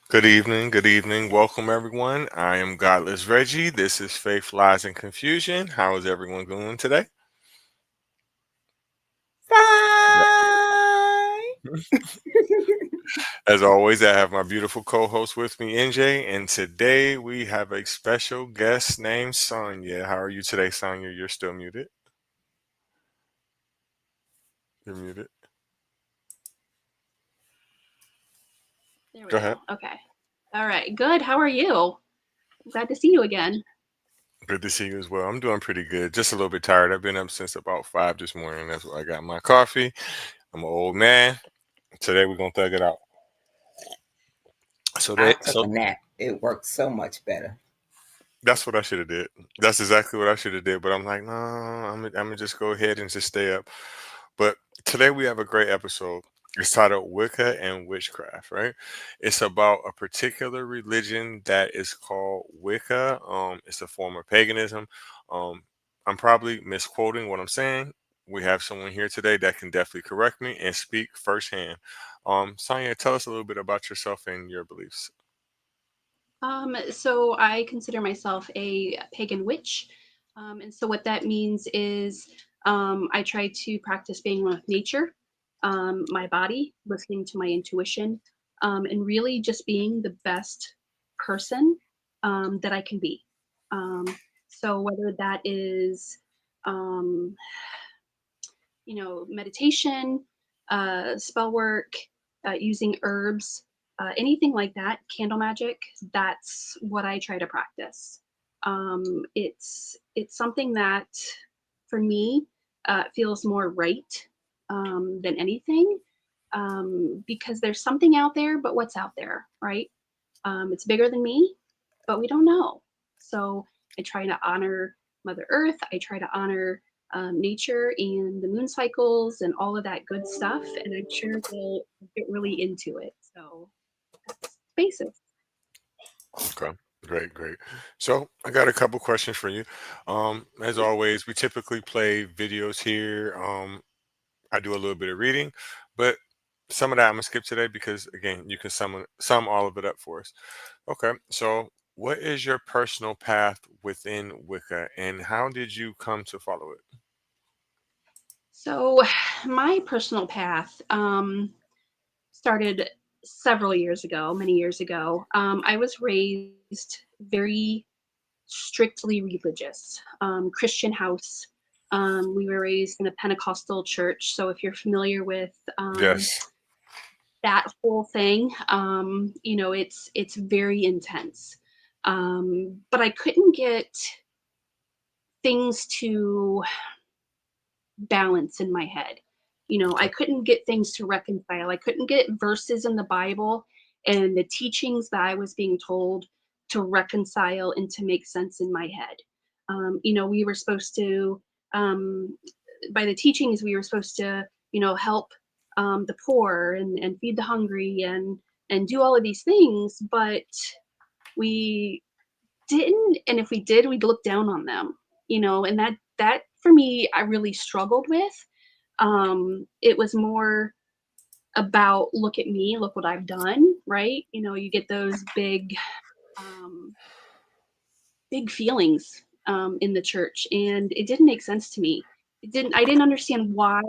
Good evening, good evening. Welcome, everyone. I am Godless Reggie. This is Faith, Lies, and Confusion. How is everyone doing today? Fine. As always, I have my beautiful co host with me, NJ, and today we have a special guest named Sonia. How are you today, Sonia? You're still muted. You're muted. There we Go go. ahead. Okay. All right. Good. How are you? I'm glad to see you again. Good to see you as well. I'm doing pretty good. Just a little bit tired. I've been up since about 5 this morning. That's why I got my coffee. I'm an old man. Today we're gonna thug it out. So I they took so a nap. It worked so much better. That's what I should have did. That's exactly what I should have did. But I'm like, no, I'm gonna just go ahead and just stay up. But today we have a great episode. It's titled Wicca and Witchcraft, right? It's about a particular religion that is called Wicca. It's a form of paganism. Um, I'm probably misquoting what I'm saying. We have someone here today that can definitely correct me and speak firsthand. Sonia, tell us a little bit about yourself and your beliefs. So I consider myself a pagan witch. And so what that means is I try to practice being one with nature, my body, listening to my intuition, and really just being the best person that I can be. Um, so whether that is, um, meditation, spell work, using herbs, anything like that, candle magic. That's what I try to practice. It's something that, for me, feels more right than anything, because there's something out there, but what's out there, right? It's bigger than me, but we don't know. So I try to honor Mother Earth. I try to honor nature and the moon cycles and all of that good stuff. And I'm sure they'll get really into it. So that's basic. Okay. Great, great. So I got a couple questions for you. As always, we typically play videos here. I do a little bit of reading, but some of that I'm gonna skip today because again, you can sum all of it up for us. Okay. So what is your personal path within Wicca and how did you come to follow it? So my personal path started several years ago, many years ago. I was raised very strictly religious, Christian house. We were raised in a Pentecostal church. So if you're familiar with Yes. that whole thing, it's very intense. But I couldn't get things to balance in my head. I Okay. couldn't get things to reconcile. I couldn't get verses in the Bible and the teachings that I was being told to reconcile and to make sense in my head. We were supposed to, um, by the teachings, we were supposed to, help the poor and feed the hungry and do all of these things, but we didn't. And if we did, we'd look down on them. And that for me, I really struggled with. It was more about look at me, look what I've done, right? You get those um, big feelings in the church, and it didn't make sense to me. I didn't understand why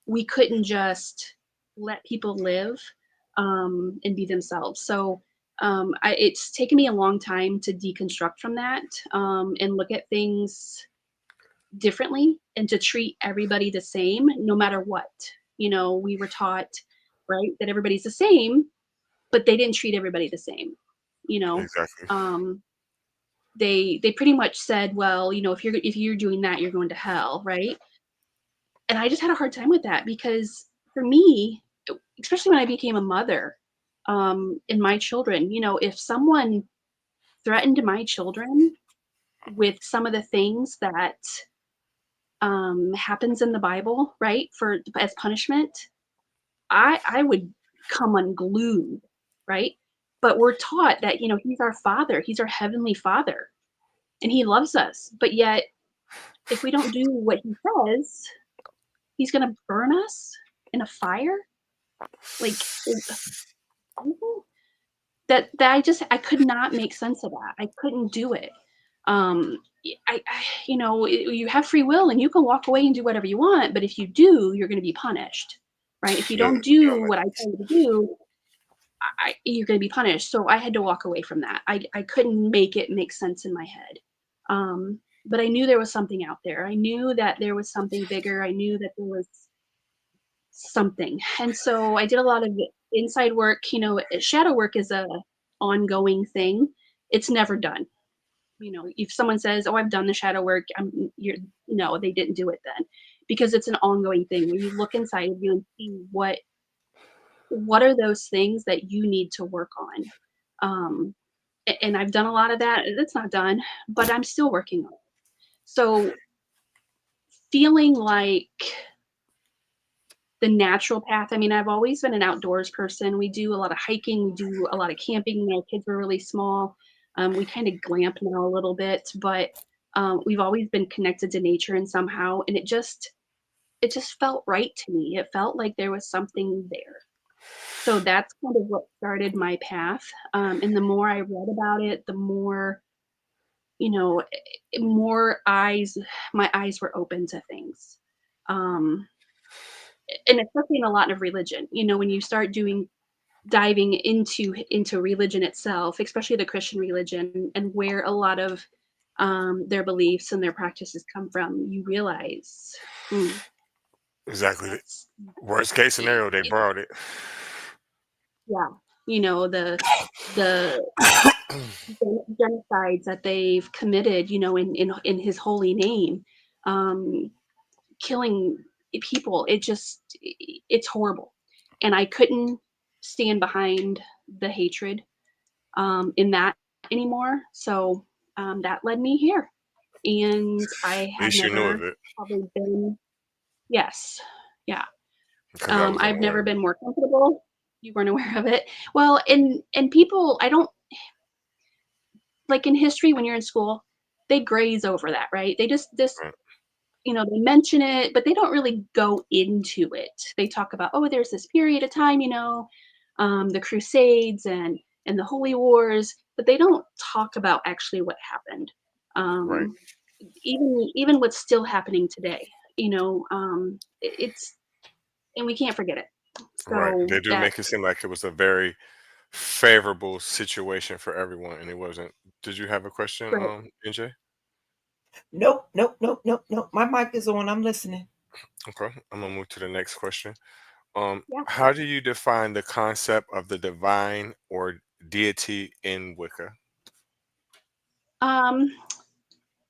we couldn't just let people live and be themselves. So it's taken me a long time to deconstruct from that and look at things differently and to treat everybody the same no matter what. We were taught, right, that everybody's the same, but they didn't treat everybody the same. You know, Exactly. um, they pretty much said, well, if you're doing that, you're going to hell, right? And I just had a hard time with that because for me, especially when I became a mother, and my children, if someone threatened my children with some of the things that happens in the Bible, right, for as punishment, I would come unglued, right? But we're taught that, he's our father, he's our heavenly father, and he loves us. But yet, if we don't do what he says, he's gonna burn us in a fire? Like, that I could not make sense of that. I couldn't do it. You have free will and you can walk away and do whatever you want, but if you do, you're going to be punished, right? If you Yeah, don't do what I tell you to do, you're going to be punished. So I had to walk away from that. I couldn't make it make sense in my head. But I knew there was something out there. I knew that there was something bigger. I knew that there was something. And so I did a lot of inside work. Shadow work is a ongoing thing. It's never done. If someone says, "Oh, I've done the shadow work," you're no, they didn't do it then, because it's an ongoing thing where you look inside of you and see what are those things that you need to work on. And I've done a lot of that. It's not done, but I'm still working on it. So feeling like the natural path. I mean, I've always been an outdoors person. We do a lot of hiking, we do a lot of camping when our kids were really small. We kind of glamp now a little bit, but we've always been connected to nature and somehow, and it just felt right to me. It felt like there was something there. So that's kind of what started my path. And the more I read about it, the more, you know, more my eyes were open to things. Um, and especially in a lot of religion, when you start diving into religion itself, especially the Christian religion, and where a lot of their beliefs and their practices come from, you realize, exactly. that's Worst case scenario, they it, borrowed it. yeah, the genocides that they've committed, in his holy name, um, killing people. It's horrible, and I couldn't stand behind the hatred in that anymore. So that led me here. And I At have least you knew of never it, probably been, yes, yeah. because I was I've unaware never of it. been more comfortable. You weren't aware of it. Well, and people, I don't like in history when you're in school, they graze over that, right? They just Right. they mention it, but they don't really go into it. They talk about, oh, there's this period of time, the Crusades and the Holy Wars, but they don't talk about actually what happened. Right. Um, even what's still happening today, it's and we can't forget it. Right. So They do make it that's seem like it was a very favorable situation for everyone, and it wasn't. Did you have a question, right. NJ? Nope, nope, nope, nope, nope. My mic is on. I'm listening. Okay, I'm gonna move to the next question. Yeah. How do you define the concept of the divine or deity in Wicca? Um,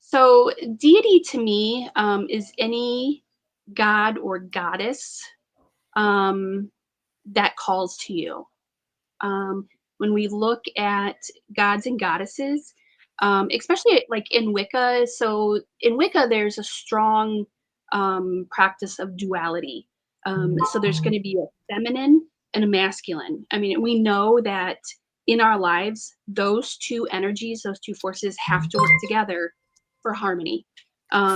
so deity to me is any god or goddess um, that calls to you. When we look at gods and goddesses, especially like in Wicca, so in Wicca, there's a strong practice of duality. So there's going to be a feminine and a masculine. I mean, we know that in our lives, those two energies, those two forces have to work together for harmony.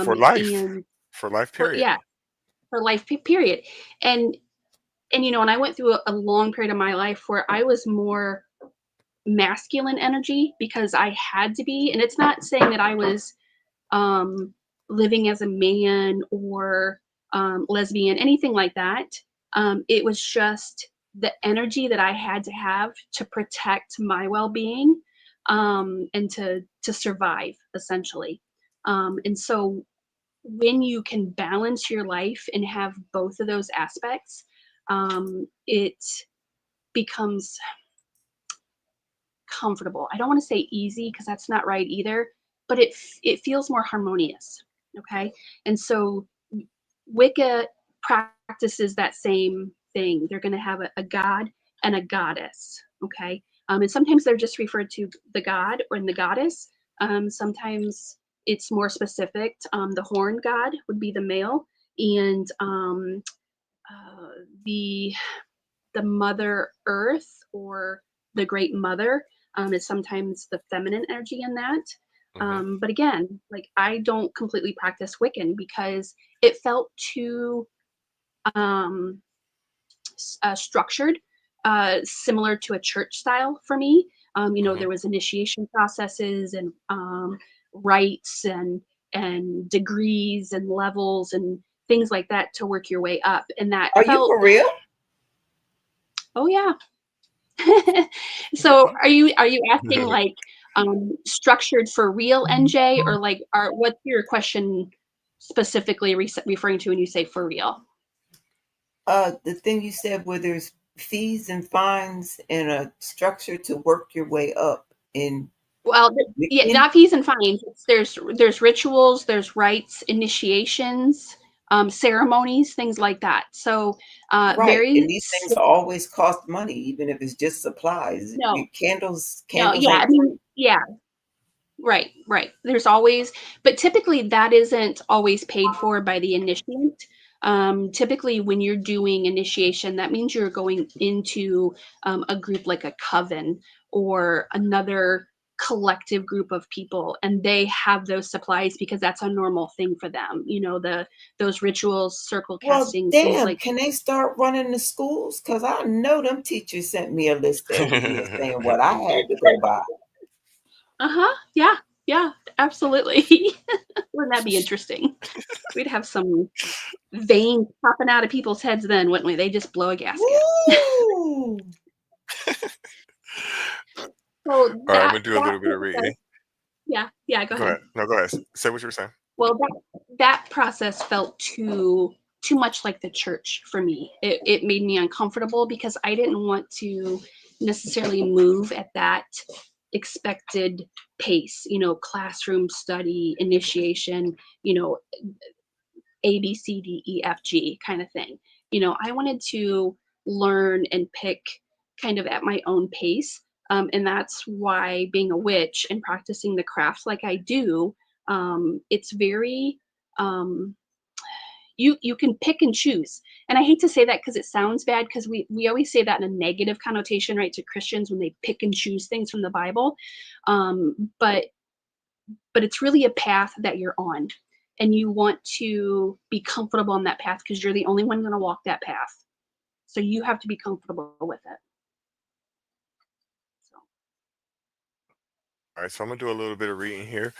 For life, And for life, for, period. yeah, for life, period. And and I went through a long period of my life where I was more masculine energy because I had to be. And it's not saying that I was um, living as a man or lesbian, anything like that. It was just the energy that I had to have to protect my well-being and to survive, essentially. And so when you can balance your life and have both of those aspects, it becomes comfortable. I don't want to say easy because that's not right either, but it feels more harmonious. Okay, and so Wicca practices that same thing. They're going to have a god and a goddess. Okay, and sometimes they're just referred to the god or the goddess. Sometimes it's more specific. The horn god would be the male, and uh, the the Mother Earth or the Great Mother is sometimes the feminine energy in that. Hmm. But again, like I don't completely practice Wiccan because it felt too um, structured, similar to a church style for me. Hmm. There was initiation processes and rites and degrees and levels and things like that to work your way up, and that Are you felt, for real? oh yeah. So are you asking like structured for real NJ, or like are what's your question specifically referring to when you say for real? The thing you said where there's fees and fines and a structure to work your way up in Well, yeah, Wiccan. not fees and fines. There's rituals, there's rites, initiations, ceremonies, things like that. So Right. And very these things always cost money, even if it's just supplies. Your no, no, candles yeah, I ain't free. mean, yeah, right, right. There's always, but typically that isn't always paid for by the initiant. Typically, when you're doing initiation, that means you're going into a group like a coven or another collective group of people, and they have those supplies because that's a normal thing for them. Those rituals, circle Well, castings, things damn, like. can they start running the schools? Because I know them teachers sent me a list every year saying what I had to go by. Uh-huh. Yeah. Yeah. Absolutely. Wouldn't that be interesting? We'd have some veins popping out of people's heads then, wouldn't we? They just blow a gasket. Woo! So All right, I'm that gonna do a that little bit of process, reading. yeah, yeah, go Go ahead. ahead. No, go ahead. Say what you were saying. Well, that process felt too much like the church for me. It made me uncomfortable because I didn't want to necessarily move at that expected pace, classroom study, initiation, you know, A, B, C, D, E, F, G kind of thing. I wanted to learn and pick kind of at my own pace. And that's why being a witch and practicing the craft like I do, it's very, um, you can pick and choose. And I hate to say that because it sounds bad, because we always say that in a negative connotation, right, to Christians when they pick and choose things from the Bible. But it's really a path that you're on, and you want to be comfortable on that path because you're the only one going to walk that path, so you have to be comfortable with it. So All right, so I'm gonna do a little bit of reading here.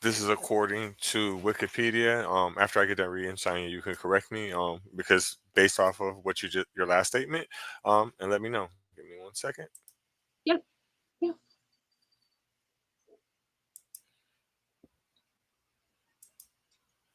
This is according to Wikipedia. After I get done reading, Sonya, you can correct me. Because based off of what you just your last statement, and let me know. Give me 1 second. yep, yeah,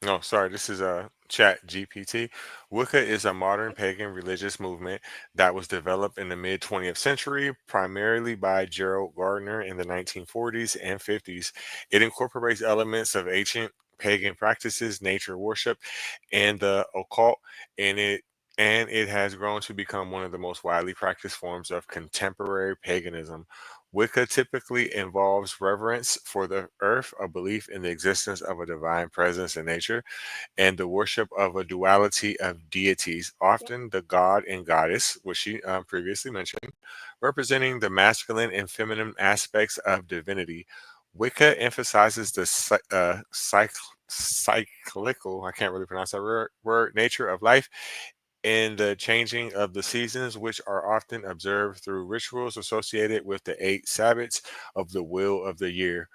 No, sorry, this is Chat GPT. Wicca is a modern pagan religious movement that was developed in the mid 20th century, primarily by Gerald Gardner in the 1940s and 50s. It incorporates elements of ancient pagan practices, nature worship, and the occult, and it has grown to become one of the most widely practiced forms of contemporary paganism. Wicca typically involves reverence for the earth, a belief in the existence of a divine presence in nature, and the worship of a duality of deities, yep, often the god and goddess, which she previously mentioned, representing the masculine and feminine aspects of divinity. Wicca emphasizes the cyclical, I can't really pronounce that word, nature of life and the changing of the seasons, which are often observed through rituals associated with the 8 Sabbats of the wheel of the year.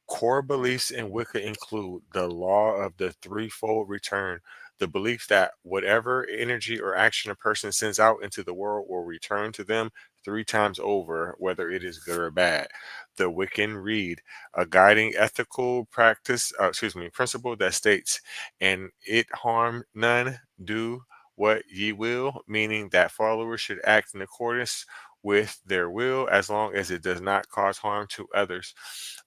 Core beliefs in Wicca include the law of the threefold return, the belief that whatever energy or action a person sends out into the world will return to them 3 times over, whether it is good or bad. The Wiccan Rede, a guiding ethical principle that states, "And it harm none, do what ye will," meaning that followers should act in accordance with their will as long as it does not cause harm to others.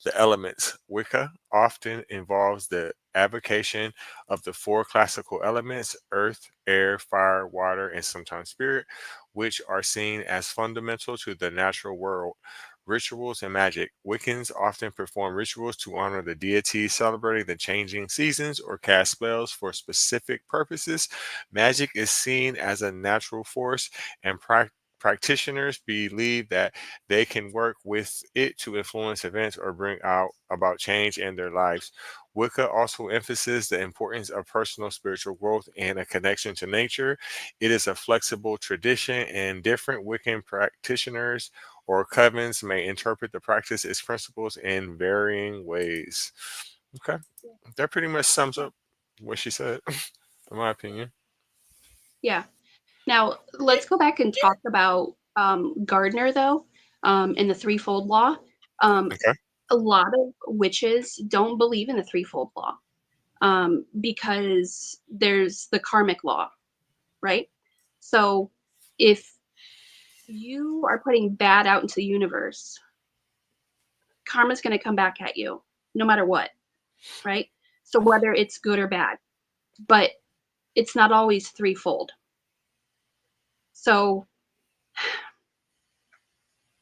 The elements. Wicca often involves the avocation of the four classical elements earth, air, fire, water, and sometimes spirit, which are seen as fundamental to the natural world. Rituals and magic. Wiccans often perform rituals to honor the deities, celebrating the changing seasons, or cast spells for specific purposes. Magic is seen as a natural force, and practitioners believe that they can work with it to influence events or bring out about change in their lives. Wicca also emphasizes the importance of personal spiritual growth and a connection to nature. It is a flexible tradition, and different Wiccan practitioners or covens may interpret the practice its principles in varying ways. Okay, that pretty much sums Yeah. up what she said, in my opinion. Yeah. Now let's go back and talk about Gardner, though, and the threefold law. Um, Okay, a lot of witches don't believe in the threefold law because there's the karmic law, right? So if you are putting bad out into the universe, karma's going to come back at you no matter what, right? So whether it's good or bad, but it's not always threefold. So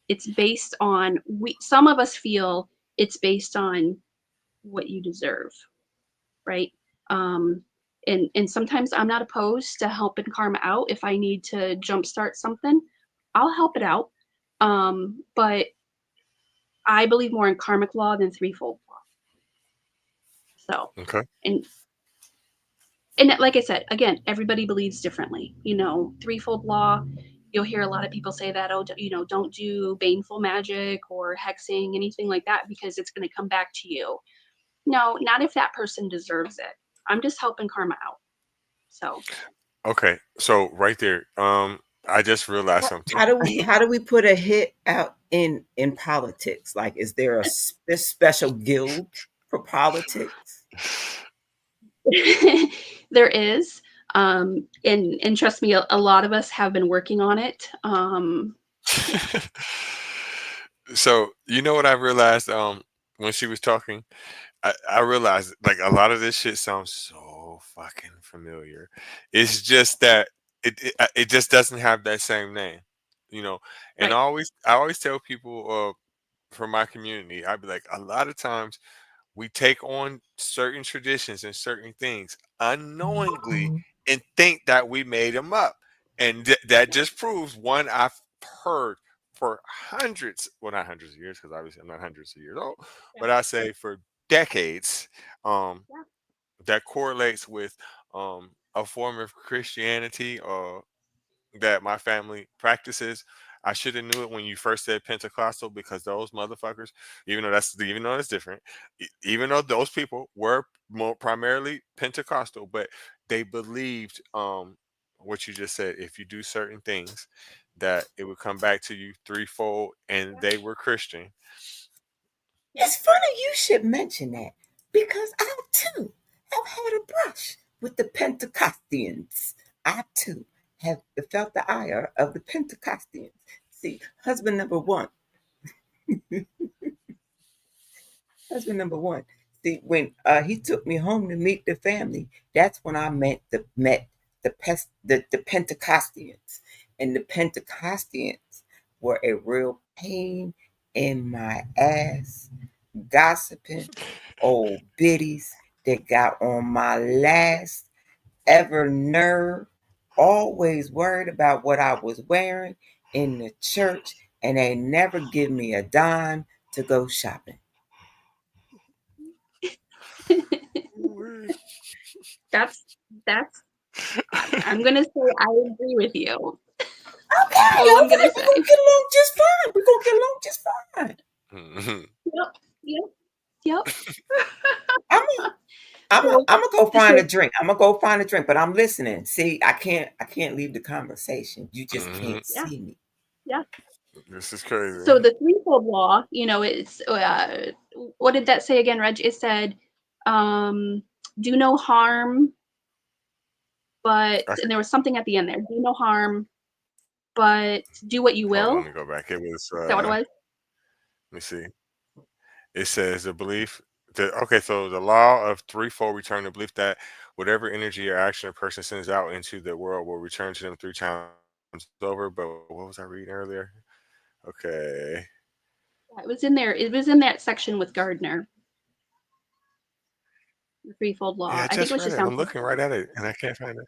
it's based on some of us feel it's based on what you deserve, right? Um, and sometimes I'm not opposed to helping karma out. If I need to jumpstart something, I'll help it out. But I believe more in karmic law than threefold law. So, okay, and and like I said, again, everybody believes differently. Threefold law. You'll hear a lot of people say that, oh, don't do baneful magic or hexing, anything like that, because it's going to come back to you. No, not if that person deserves it. I'm just helping karma out. So, okay. So right there, I just realized something. How do we put a hit out in politics? Like, is there a special guild for politics? there is, and trust me, a lot of us have been working on it. Yeah, So you know what I realized when she was talking? I realized like a lot of this shit sounds so fucking familiar. It's just that it just doesn't have that same name, you know. And right, I always tell people from my community, I'd be like, a lot of times we take on certain traditions and certain things unknowingly and think that we made them up. And that just proves one I've heard for hundreds, well, not hundreds of years, because obviously I'm not hundreds of years old, yeah, but I say for decades, um, yeah. that correlates with a form of Christianity that my family practices. I should have knew it when you first said Pentecostal, because those motherfuckers, even though it's different, even though those people were more primarily Pentecostal, but they believed what you just said. If you do certain things, that it would come back to you threefold, and they were Christian. Yeah. It's funny you should mention that because I too have had a brush with the Pentecostians. I too have felt the ire of the Pentecostians. See, husband number one. See, when he took me home to meet the family, that's when I met the Pentecostians, and the Pentecostians were a real pain in my ass, gossiping old biddies that got on my last ever nerve, always worried about what I was wearing in the church, and they never give me a dime to go shopping. that's that's. I'm gonna say I agree with you. That's Okay, all I'm gonna okay, we're say. gonna get along just fine. We're gonna get along just fine. Mhm. Yep, yep, yep. I'm gonna, So, I'm gonna go find a so drink. I'm gonna go find a drink, but I'm listening. See, I can't leave the conversation. You just Mhm. can't yeah, see me. yeah. This is crazy. So the threefold law, it's what did that say again, Reg? It said, um, do no harm, but I and there was something at the end there. Do no harm, but do what you Hold on, let will. me go back. It was Is that what it was? let me see. It says the belief that okay, so the law of threefold return, the belief that whatever energy or action a person sends out into the world will return to them three times over. But what was I reading earlier? Okay. It was in there. It was in that section with Gardner, the threefold Yeah, law. I I think it just was read just it. down. I'm looking right at it and I can't find it.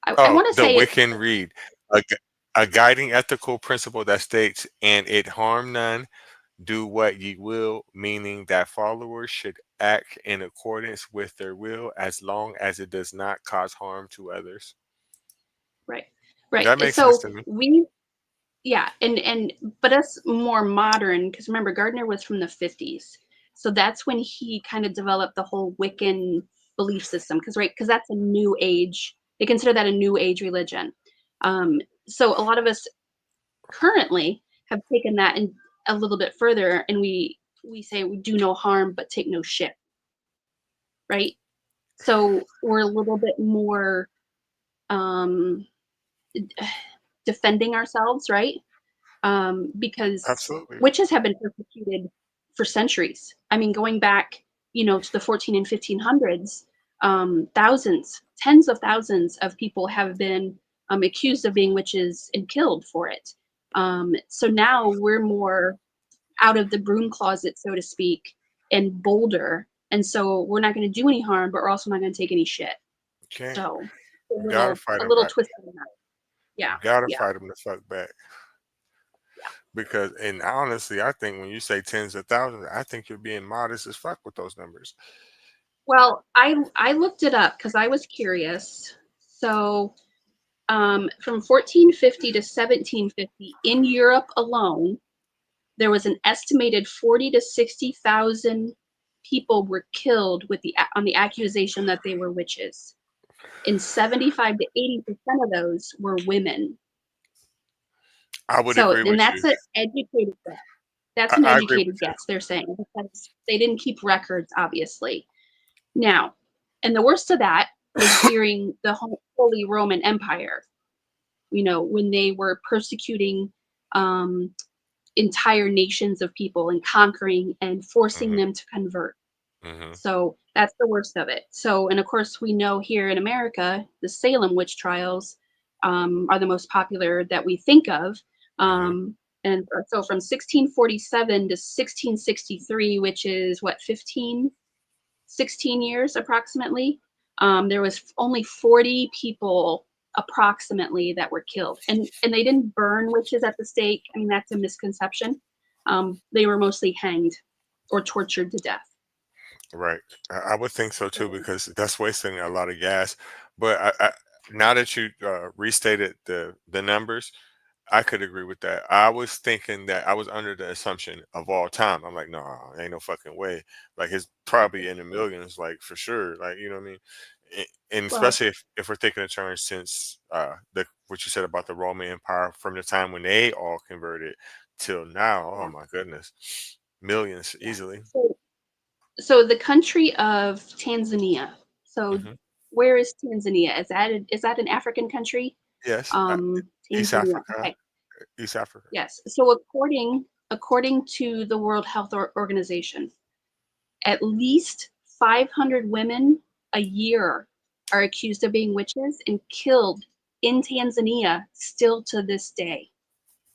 I Oh, want to the say it's Wiccan Read, a, gu- a guiding ethical principle that states, "And it harm none, do what ye will," meaning that followers should act in accordance with their will as long as it does not cause harm to others. right, right. That makes sense So to me. we, yeah, and but us more modern, because remember Gardner was from the 50s, so that's when he kind of developed the whole Wiccan belief system. Because right, because that's a new age. They consider that a new age religion. Um, so a lot of us currently have taken that and a little bit further, and we say we do no harm but take no shit, right? So we're a little bit more um, defending ourselves, right? Because Absolutely. witches have been persecuted for centuries. I mean, going back, to the 14 and 1500s, thousands, tens of thousands of people have been accused of being witches and killed for it. So now we're more out of the broom closet, so to speak, and bolder. And so we're not going to do any harm, but we're also not going to take any shit. Okay. So You gotta fight a them little back. twist on that. Yeah, You gotta yeah, fight them the fuck back. yeah. Because, and honestly, I think when you say tens of thousands, I think you're being modest as fuck with those numbers. Well, I looked it up because I was curious. So from 1450 to 1750 in Europe alone, there was an estimated 40 to 60,000 people were killed on the accusation that they were witches. And 75 to 80% of those were women. I would So, agree and with that's you. an educated guess. That's I, an I agree with educated you. guess, they're saying, because they didn't keep records, obviously. Now, and the worst of that was during the Holy Roman Empire, when they were persecuting um, entire nations of people and conquering and forcing Hmm. them to convert. Hmm. So that's the worst of it. So, and of course, we know here in America, the Salem witch trials are the most popular that we think of. Hmm. Um, and so from 1647 to 1663, which is what, 16 years approximately, there was only 40 people approximately that were killed. And they didn't burn witches at the stake. I mean, that's a misconception. They were mostly hanged or tortured to death. Right. I would think so too So, because that's wasting a lot of gas. But now that you restated the numbers, I could agree with that. I was thinking that I was under the assumption of all time. I'm like, no, ain't no fucking way. Like it's probably in the millions, like for sure. Like you know what I mean? And well, especially if we're thinking in terms since the what you said about the Roman Empire from the time when they all converted till now. Oh yeah, my goodness, millions yeah. easily. So the country of Tanzania. So Hmm. where is Tanzania? Is that an African country? Yes, East Tanzania. Africa, Okay. East Africa. Yes. So according to the World Health Organization, at least 500 women a year are accused of being witches and killed in Tanzania still to this day.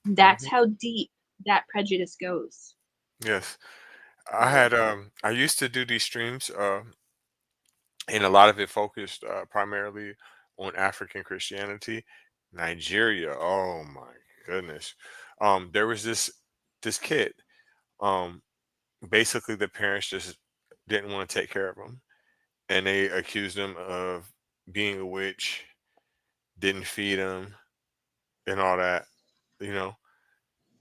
That's Hmm. how deep that prejudice goes. Yes, So, I used to do these streams, and a lot of it focused primarily on African Christianity, Nigeria. Oh my goodness, there was this kid. Um, Basically, the parents just didn't want to take care of him, and they accused him of being a witch, didn't feed him, and all that. You know,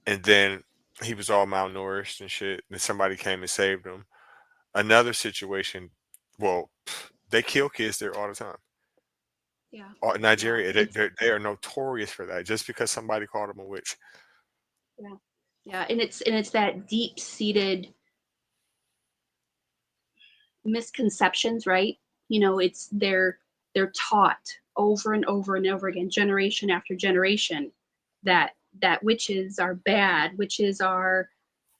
and then he was all malnourished and shit. And somebody came and saved him. Another situation, well, they kill kids there all the time. yeah, yeah, Nigeria, they are notorious for that. Just because somebody called them a witch. yeah, yeah, and it's that deep-seated misconceptions, right? It's they're taught over and over and over again, generation after generation, that witches are bad, witches are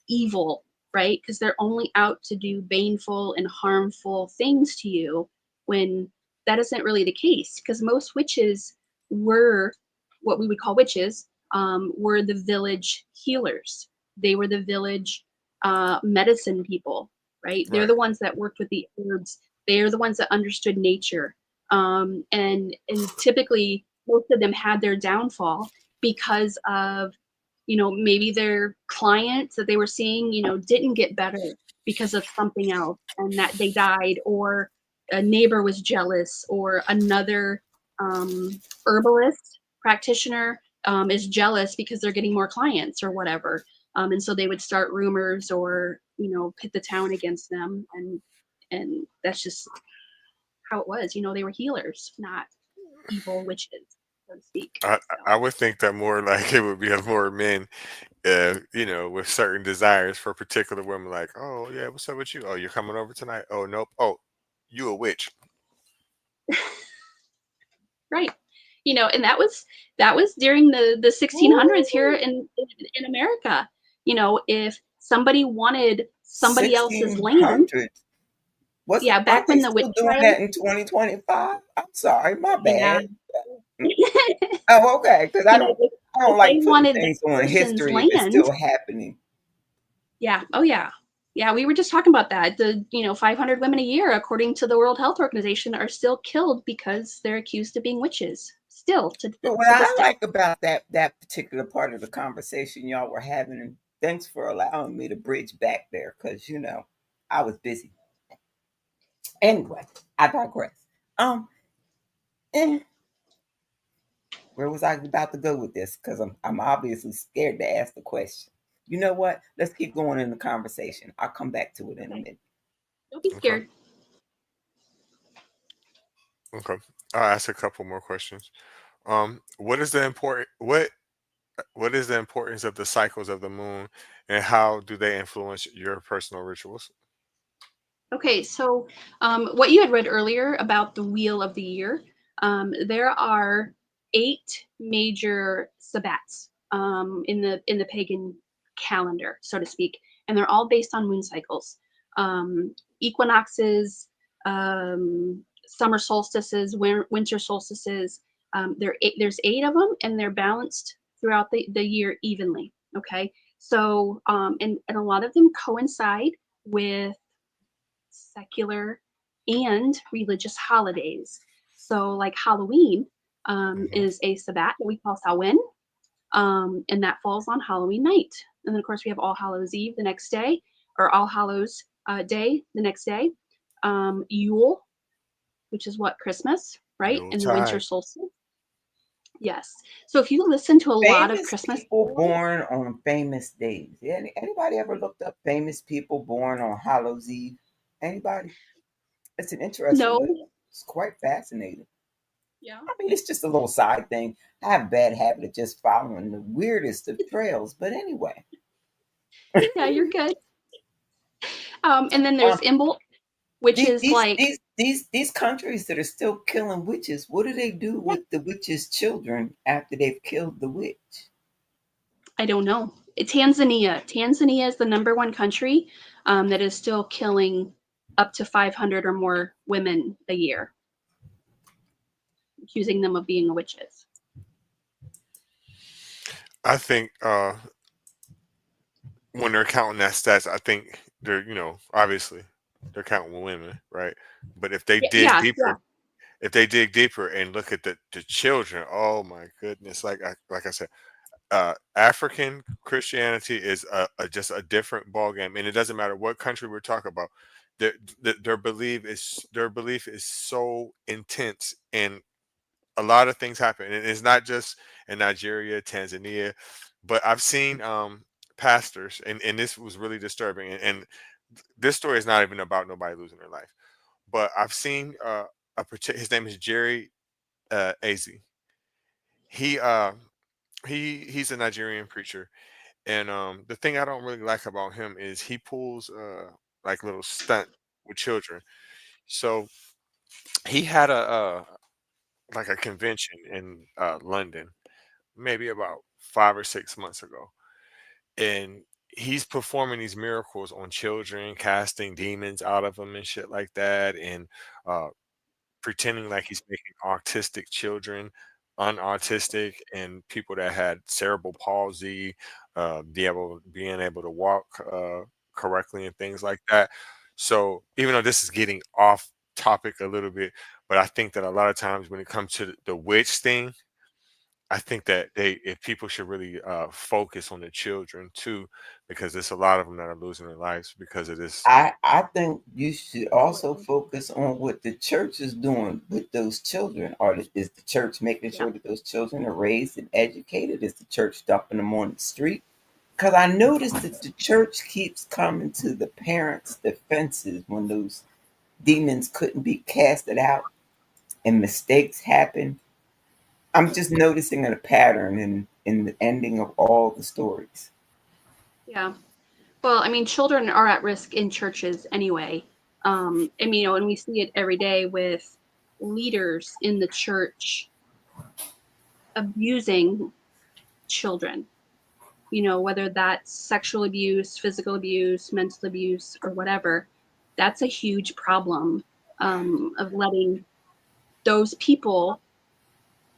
evil, right? Because they're only out to do baneful and harmful things to you, when that isn't really the case. Because most witches were what we would call witches, were the village healers. They were the village medicine people, right? They're Right. the ones that worked with the herbs. They're the ones that understood nature. And typically, most of them had their downfall because of, maybe their clients that they were seeing, didn't get better because of something else, and that they died, or a neighbor was jealous, or another herbalist practitioner is jealous because they're getting more clients or whatever. And so they would start rumors, or pit the town against them, and that's just how it was. They were healers, not evil witches, so to speak. I So I would think that more like it would be more men, with certain desires for particular women. Like, oh yeah, what's up with you? Oh, you're coming over tonight? Oh nope. Oh, you a witch? right, and that was during the 1600s here Woo! in America. If somebody wanted somebody else's land, 1600. Was yeah, back aren't they when the witch still doing trials, that in 2025? I'm sorry, my yeah. bad. Oh, okay, because I don't If, I don't if they like putting wanted that things on person's history if it's land, still happening. yeah, oh yeah. Yeah, we were just talking about that. The 500 women a year, according to the World Health Organization, are still killed because they're accused of being witches. Still But what to I this day. like about that particular part of the conversation y'all were having, and thanks for allowing me to bridge back there, because I was busy. Anyway, I digress. Um, eh, where was I about to go with this? Because I'm obviously scared to ask the question. You know what? Let's keep going in the conversation. I'll come back to it in a Okay, minute. don't be Okay. scared. Okay. I'll ask a couple more questions. What is the importance of the cycles of the moon, and how do they influence your personal rituals? Okay, so what you had read earlier about the wheel of the year, there are 8 major sabbats in the pagan calendar, so to speak, and they're all based on moon cycles, equinoxes, summer solstices, winter solstices. There's 8 of them, and they're balanced throughout the year evenly. Okay, so and a lot of them coincide with secular and religious holidays. So, like Halloween Hmm. is a Sabbat that we call Samhain, and that falls on Halloween night. And then, of course, we have All Hallows Eve the next day, or All Hallows Day the next day. Yule, which is what, Christmas, right? And the winter Yuletide. solstice. Yes. So if you listen to a lot of Famous Christmas people carols, born on famous days. Anybody ever looked up famous people born on Hallows Eve? Anybody? It's an interesting no, look. It's quite fascinating. yeah, I mean, it's just a little side thing. I have a bad habit of just following the weirdest of trails. But anyway, yeah, you're good. And then um, there's Imbolc, which these is these like, these these these countries that are still killing witches. What do they do yeah, with the witches' children after they've killed the witch? I don't know. Tanzania. Tanzania is the number one country that is still killing up to 500 or more women a year, accusing them of being witches. I think when they're counting that stats, I think they're obviously they're counting women, right? But Yeah, yeah, yeah. if they dig deeper and look at the children, oh my goodness! Like I said, African Christianity is just a different ballgame, and it doesn't matter what country we're talking about. Their belief is so intense, and a lot of things happen. And it's not just in Nigeria, Tanzania, but I've seen pastors, and this was really disturbing. And this story is not even about nobody losing their life, but I've seen his name is Jerry Azy. He he's a Nigerian preacher, and the thing I don't really like about him is he pulls like little stunt with children. So he had a like a convention in London maybe about 5 or 6 months ago, and he's performing these miracles on children, casting demons out of them and shit like that, and uh, pretending like he's making autistic children unautistic, and people that had cerebral palsy, being able to walk correctly and things like that. So even though this is getting off topic a little bit, but I think that a lot of times when it comes to the witch thing, I think that if people should really focus on the children too, because there's a lot of them that are losing their lives because of this. I think you should also focus on what the church is doing with those children. Is the church making Yeah. sure that those children are raised and educated? Is the church dumping them on the street? Because I noticed that the church keeps coming to the parents' defenses when those demons couldn't be casted out and mistakes happen. I'm just noticing a pattern in the ending of all the stories. Yeah. Well, I mean, children are at risk in churches anyway. And and we see it every day with leaders in the church abusing children. Whether that's sexual abuse, physical abuse, mental abuse, or whatever. That's a huge problem of letting those people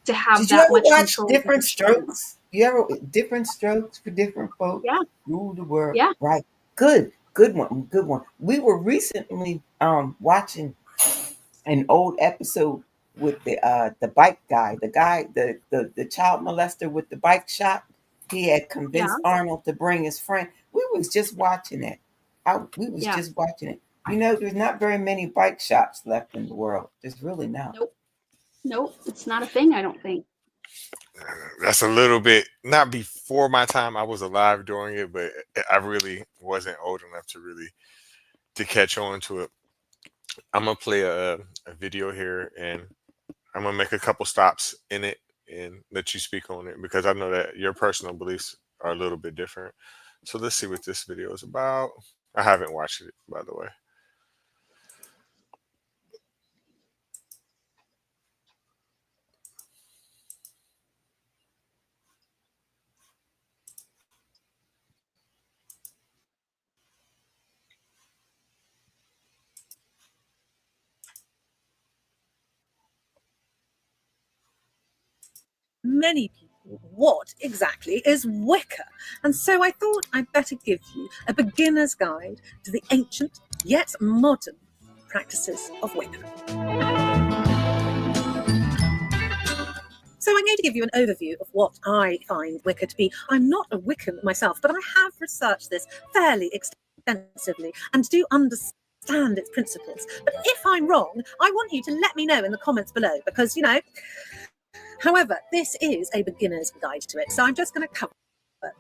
to have Did you that ever much watch control over Different children. Strokes? You ever Different Strokes for Different Folks? Yeah, Rule the world. yeah, Right. Good one. Good one. We were recently watching an old episode with the bike guy, the child molester with the bike shop. He had yeah, convinced Arnold to bring his friend. We was just watching it. We was yeah. just watching it. There's not very many bike shops left in the world. There's really not. Nope, nope. It's not a thing, I don't think. That's a little bit not before my time. I was alive during it, but I really wasn't old enough to really to catch on to it. I'm gonna play a video here, and I'm gonna make a couple stops in it and let you speak on it because I know that your personal beliefs are a little bit different. So let's see what this video is about. I haven't watched it, by the way. Many people, what exactly is Wicca? And so I thought I'd better give you a beginner's guide to the ancient yet modern practices of Wicca. So I'm going to give you an overview of what I find Wicca to be. I'm not a Wiccan myself, but I have researched this fairly extensively and do understand its principles. But if I'm wrong, I want you to let me know in the comments below because, however, this is a beginner's guide to it, so I'm just going to cover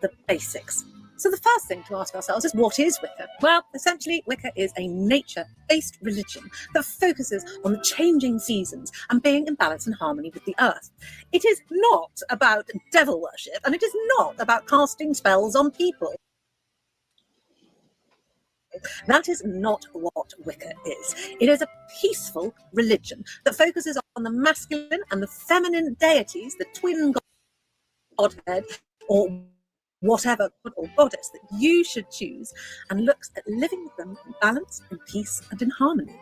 the basics. So the first thing to ask ourselves is, what is Wicca? Well, essentially, Wicca is a nature-based religion that focuses on the changing seasons and being in balance and harmony with the earth. It is not about devil worship, and it is not about casting spells on people. That is not what Wicca is. It is a peaceful religion that focuses on the masculine and the feminine deities, the twin godhead, or whatever god or goddess that you should choose, and looks at living with them in balance, in peace, and in harmony.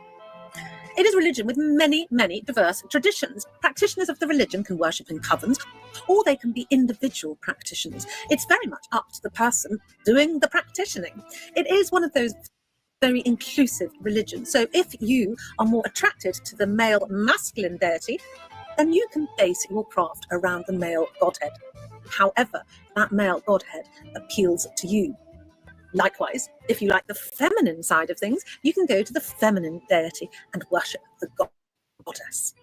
It is a religion with many, many diverse traditions. Practitioners of the religion can worship in covens, or they can be individual practitioners. It's very much up to the person doing the practicing. It is one of those very inclusive religions. So if you are more attracted to the male masculine deity, then you can base your craft around the male godhead. However, that male godhead appeals to you. Likewise, if you like the feminine side of things, you can go to the feminine deity and worship the goddess.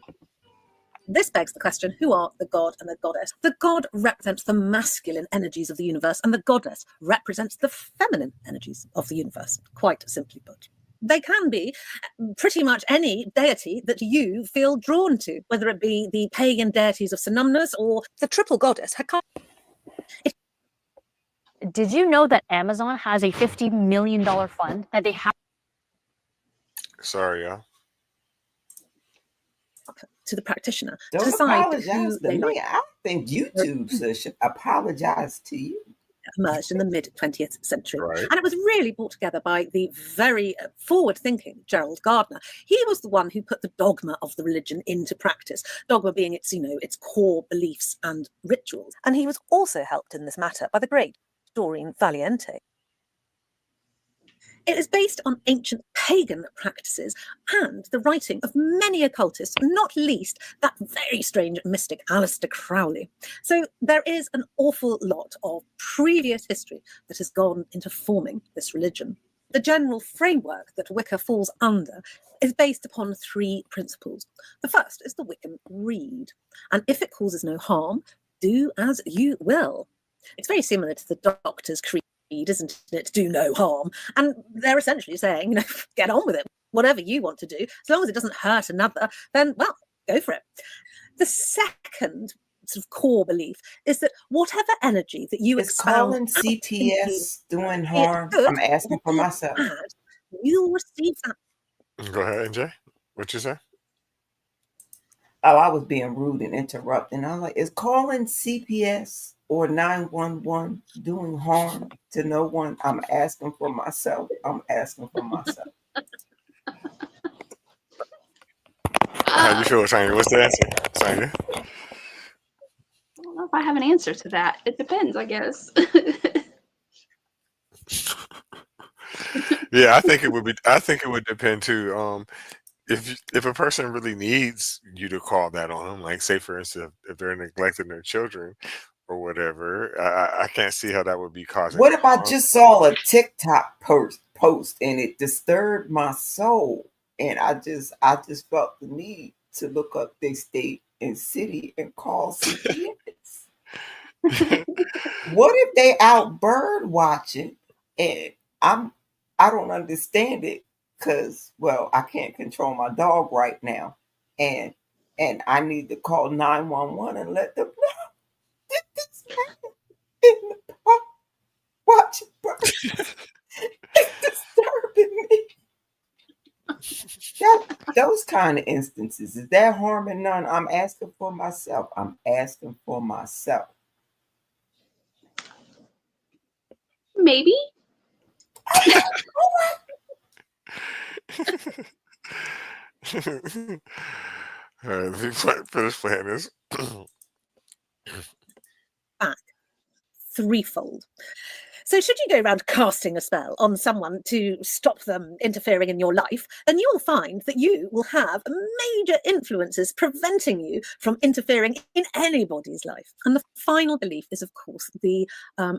This begs the question, who are the god and the goddess? The god represents the masculine energies of the universe, and the goddess represents the feminine energies of the universe, quite simply put. They can be pretty much any deity that you feel drawn to, whether it be the pagan deities of Sonumnus or the triple goddess Hecate. Did you know that Amazon has a $50 million fund that they have? Sorry, y'all. To the practitioner Don't to decide apologize who to they me. like. I think YouTube should apologize to you. Emerged in the mid-20th century. Right. And it was really brought together by the very forward-thinking Gerald Gardner. He was the one who put the dogma of the religion into practice, dogma being its core beliefs and rituals. And he was also helped in this matter by the great Doreen Valiente. It is based on ancient pagan practices and the writing of many occultists, not least that very strange mystic Aleister Crowley. So there is an awful lot of previous history that has gone into forming this religion. The general framework that Wicca falls under is based upon 3 principles. The first is the Wiccan Rede, and if it causes no harm, do as you will. It's very similar to the Doctor's Creed, isn't it? Do no harm. And they're essentially saying, get on with it. Whatever you want to do, as long as it doesn't hurt another, then, well, go for it. The second sort of core belief is that whatever energy that you Is expel calling out into CTS doing be it harm? good I'm asking for or be it myself. bad, you'll receive that. Go ahead, NJ. What you say? Oh, I was being rude and interrupting. I'm like, is calling CPS or 911 doing harm to no one? I'm asking for myself. I'm asking for myself. How you feel, Sonya? What's the answer, Sonya? I don't know if I have an answer to that. It depends, I guess. Yeah, I think it would be. I think it would depend too. If a person really needs you to call that on them, like say for instance, if they're neglecting their children or whatever, I can't see how that would be causing What if I harm. just saw a TikTok post and it disturbed my soul, and I just felt the need to look up their state and city and call CPS? What if they out bird watching and I don't understand it because, well, I can't control my dog right now, and I need to call 911 and let them know that this man in the park watching birds is disturbing me. Those kind of instances, is there harm in none? I'm asking for myself. I'm asking for myself. Maybe. All right, let me finish playing this. Back threefold. So should you go around casting a spell on someone to stop them interfering in your life, then you will find that you will have major influences preventing you from interfering in anybody's life. And the final belief is, of course, the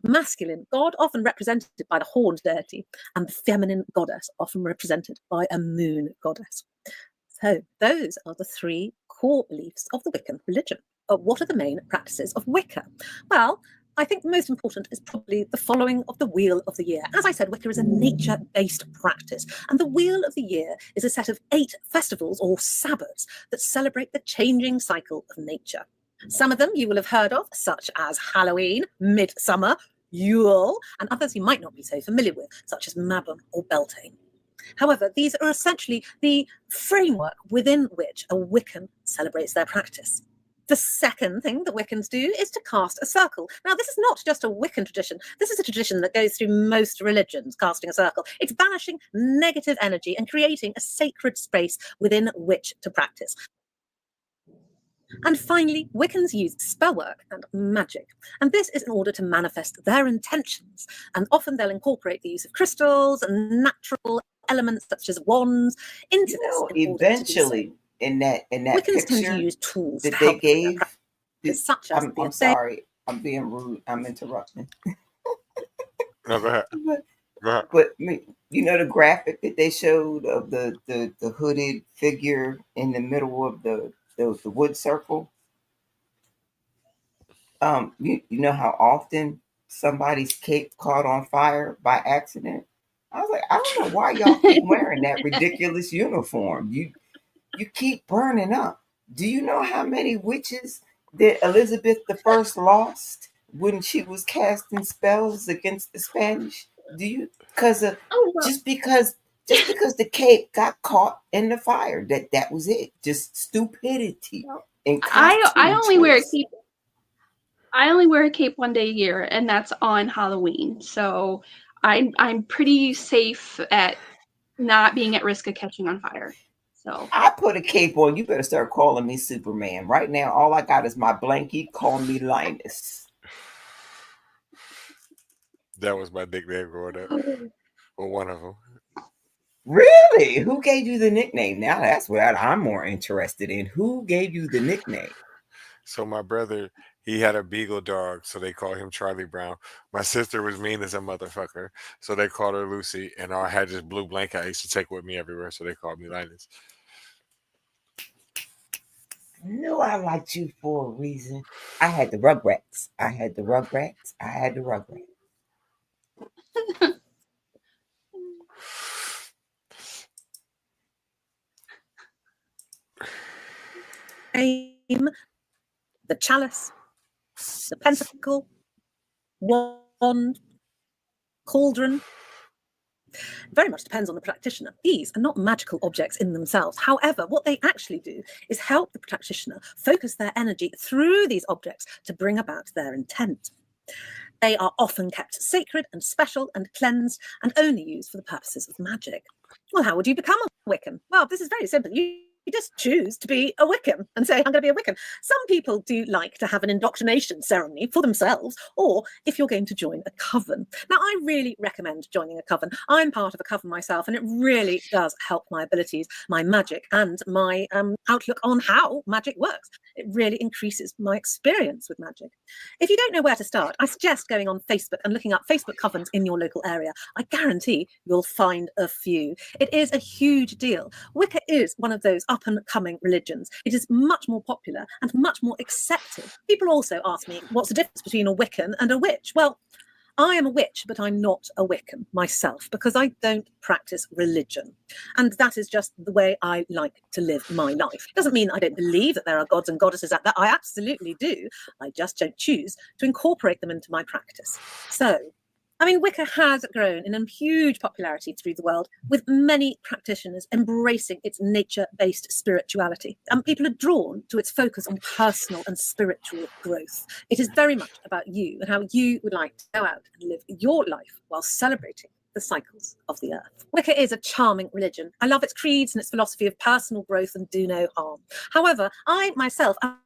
masculine god, often represented by the horned deity, and the feminine goddess, often represented by a moon goddess. So those are the 3 core beliefs of the Wiccan religion. What are the main practices of Wicca? Well, I think the most important is probably the following of the Wheel of the Year. As I said, Wicca is a nature-based practice, and the Wheel of the Year is a set of 8 festivals or sabbats that celebrate the changing cycle of nature. Some of them you will have heard of, such as Halloween, Midsummer, Yule, and others you might not be so familiar with, such as Mabon or Beltane. However, these are essentially the framework within which a Wiccan celebrates their practice. The second thing that Wiccans do is to cast a circle. Now, this is not just a Wiccan tradition. This is a tradition that goes through most religions, casting a circle. It's banishing negative energy and creating a sacred space within which to practice. And finally, Wiccans use spellwork and magic. And this is in order to manifest their intentions. And often they'll incorporate the use of crystals and natural elements such as wands into this. Eventually, in that Wiccans picture tend to use tools that to they help gave, such as I'm sorry, I'm being rude. I'm interrupting. No, go ahead. Go ahead. But you know the graphic that they showed of the hooded figure in the middle of the wood circle. You know how often somebody's cape caught on fire by accident. I was like, I don't know why y'all keep wearing that ridiculous uniform. You keep burning up. Do you know how many witches that Elizabeth I lost when she was casting spells against the Spanish? Do you? Just because the cape got caught in the fire, that was it. Just stupidity. And I only wear a cape. I only wear a cape one day a year, and that's on Halloween. So I'm pretty safe at not being at risk of catching on fire. So I put a cape on. You better start calling me Superman. Right now, all I got is my blankie. Call me Linus. That was my nickname growing up, or one of them. Really? Who gave you the nickname? Now that's what I'm more interested in. Who gave you the nickname? So my brother, he had a beagle dog, so they called him Charlie Brown. My sister was mean as a motherfucker, so they called her Lucy. And I had this blue blanket I used to take with me everywhere, so they called me Linus. I knew I liked you for a reason. I had the Rugrats. I had the Rugrats. I had the Rugrats. Aim, the chalice, the pentacle, wand, cauldron. Very much depends on the practitioner. These are not magical objects in themselves. However, what they actually do is help the practitioner focus their energy through these objects to bring about their intent. They are often kept sacred and special and cleansed and only used for the purposes of magic. Well, how would you become a Wiccan? Well, this is very simple. You just choose to be a Wiccan and say, I'm going to be a Wiccan. Some people do like to have an indoctrination ceremony for themselves, or if you're going to join a coven. Now, I really recommend joining a coven. I'm part of a coven myself, and it really does help my abilities, my magic, and my outlook on how magic works. It really increases my experience with magic. If you don't know where to start, I suggest going on Facebook and looking up Facebook covens in your local area. I guarantee you'll find a few. It is a huge deal. Wicca is one of those up and coming religions. It is much more popular and much more accepted. People also ask me, what's the difference between a Wiccan and a witch? Well, I am a witch, but I'm not a Wiccan myself because I don't practice religion. And that is just the way I like to live my life. It doesn't mean I don't believe that there are gods and goddesses out there. I absolutely do. I just don't choose to incorporate them into my practice. So, I mean, Wicca has grown in a huge popularity through the world, with many practitioners embracing its nature-based spirituality. And people are drawn to its focus on personal and spiritual growth. It is very much about you and how you would like to go out and live your life while celebrating the cycles of the earth. Wicca is a charming religion. I love its creeds and its philosophy of personal growth and do no harm. However, I myself am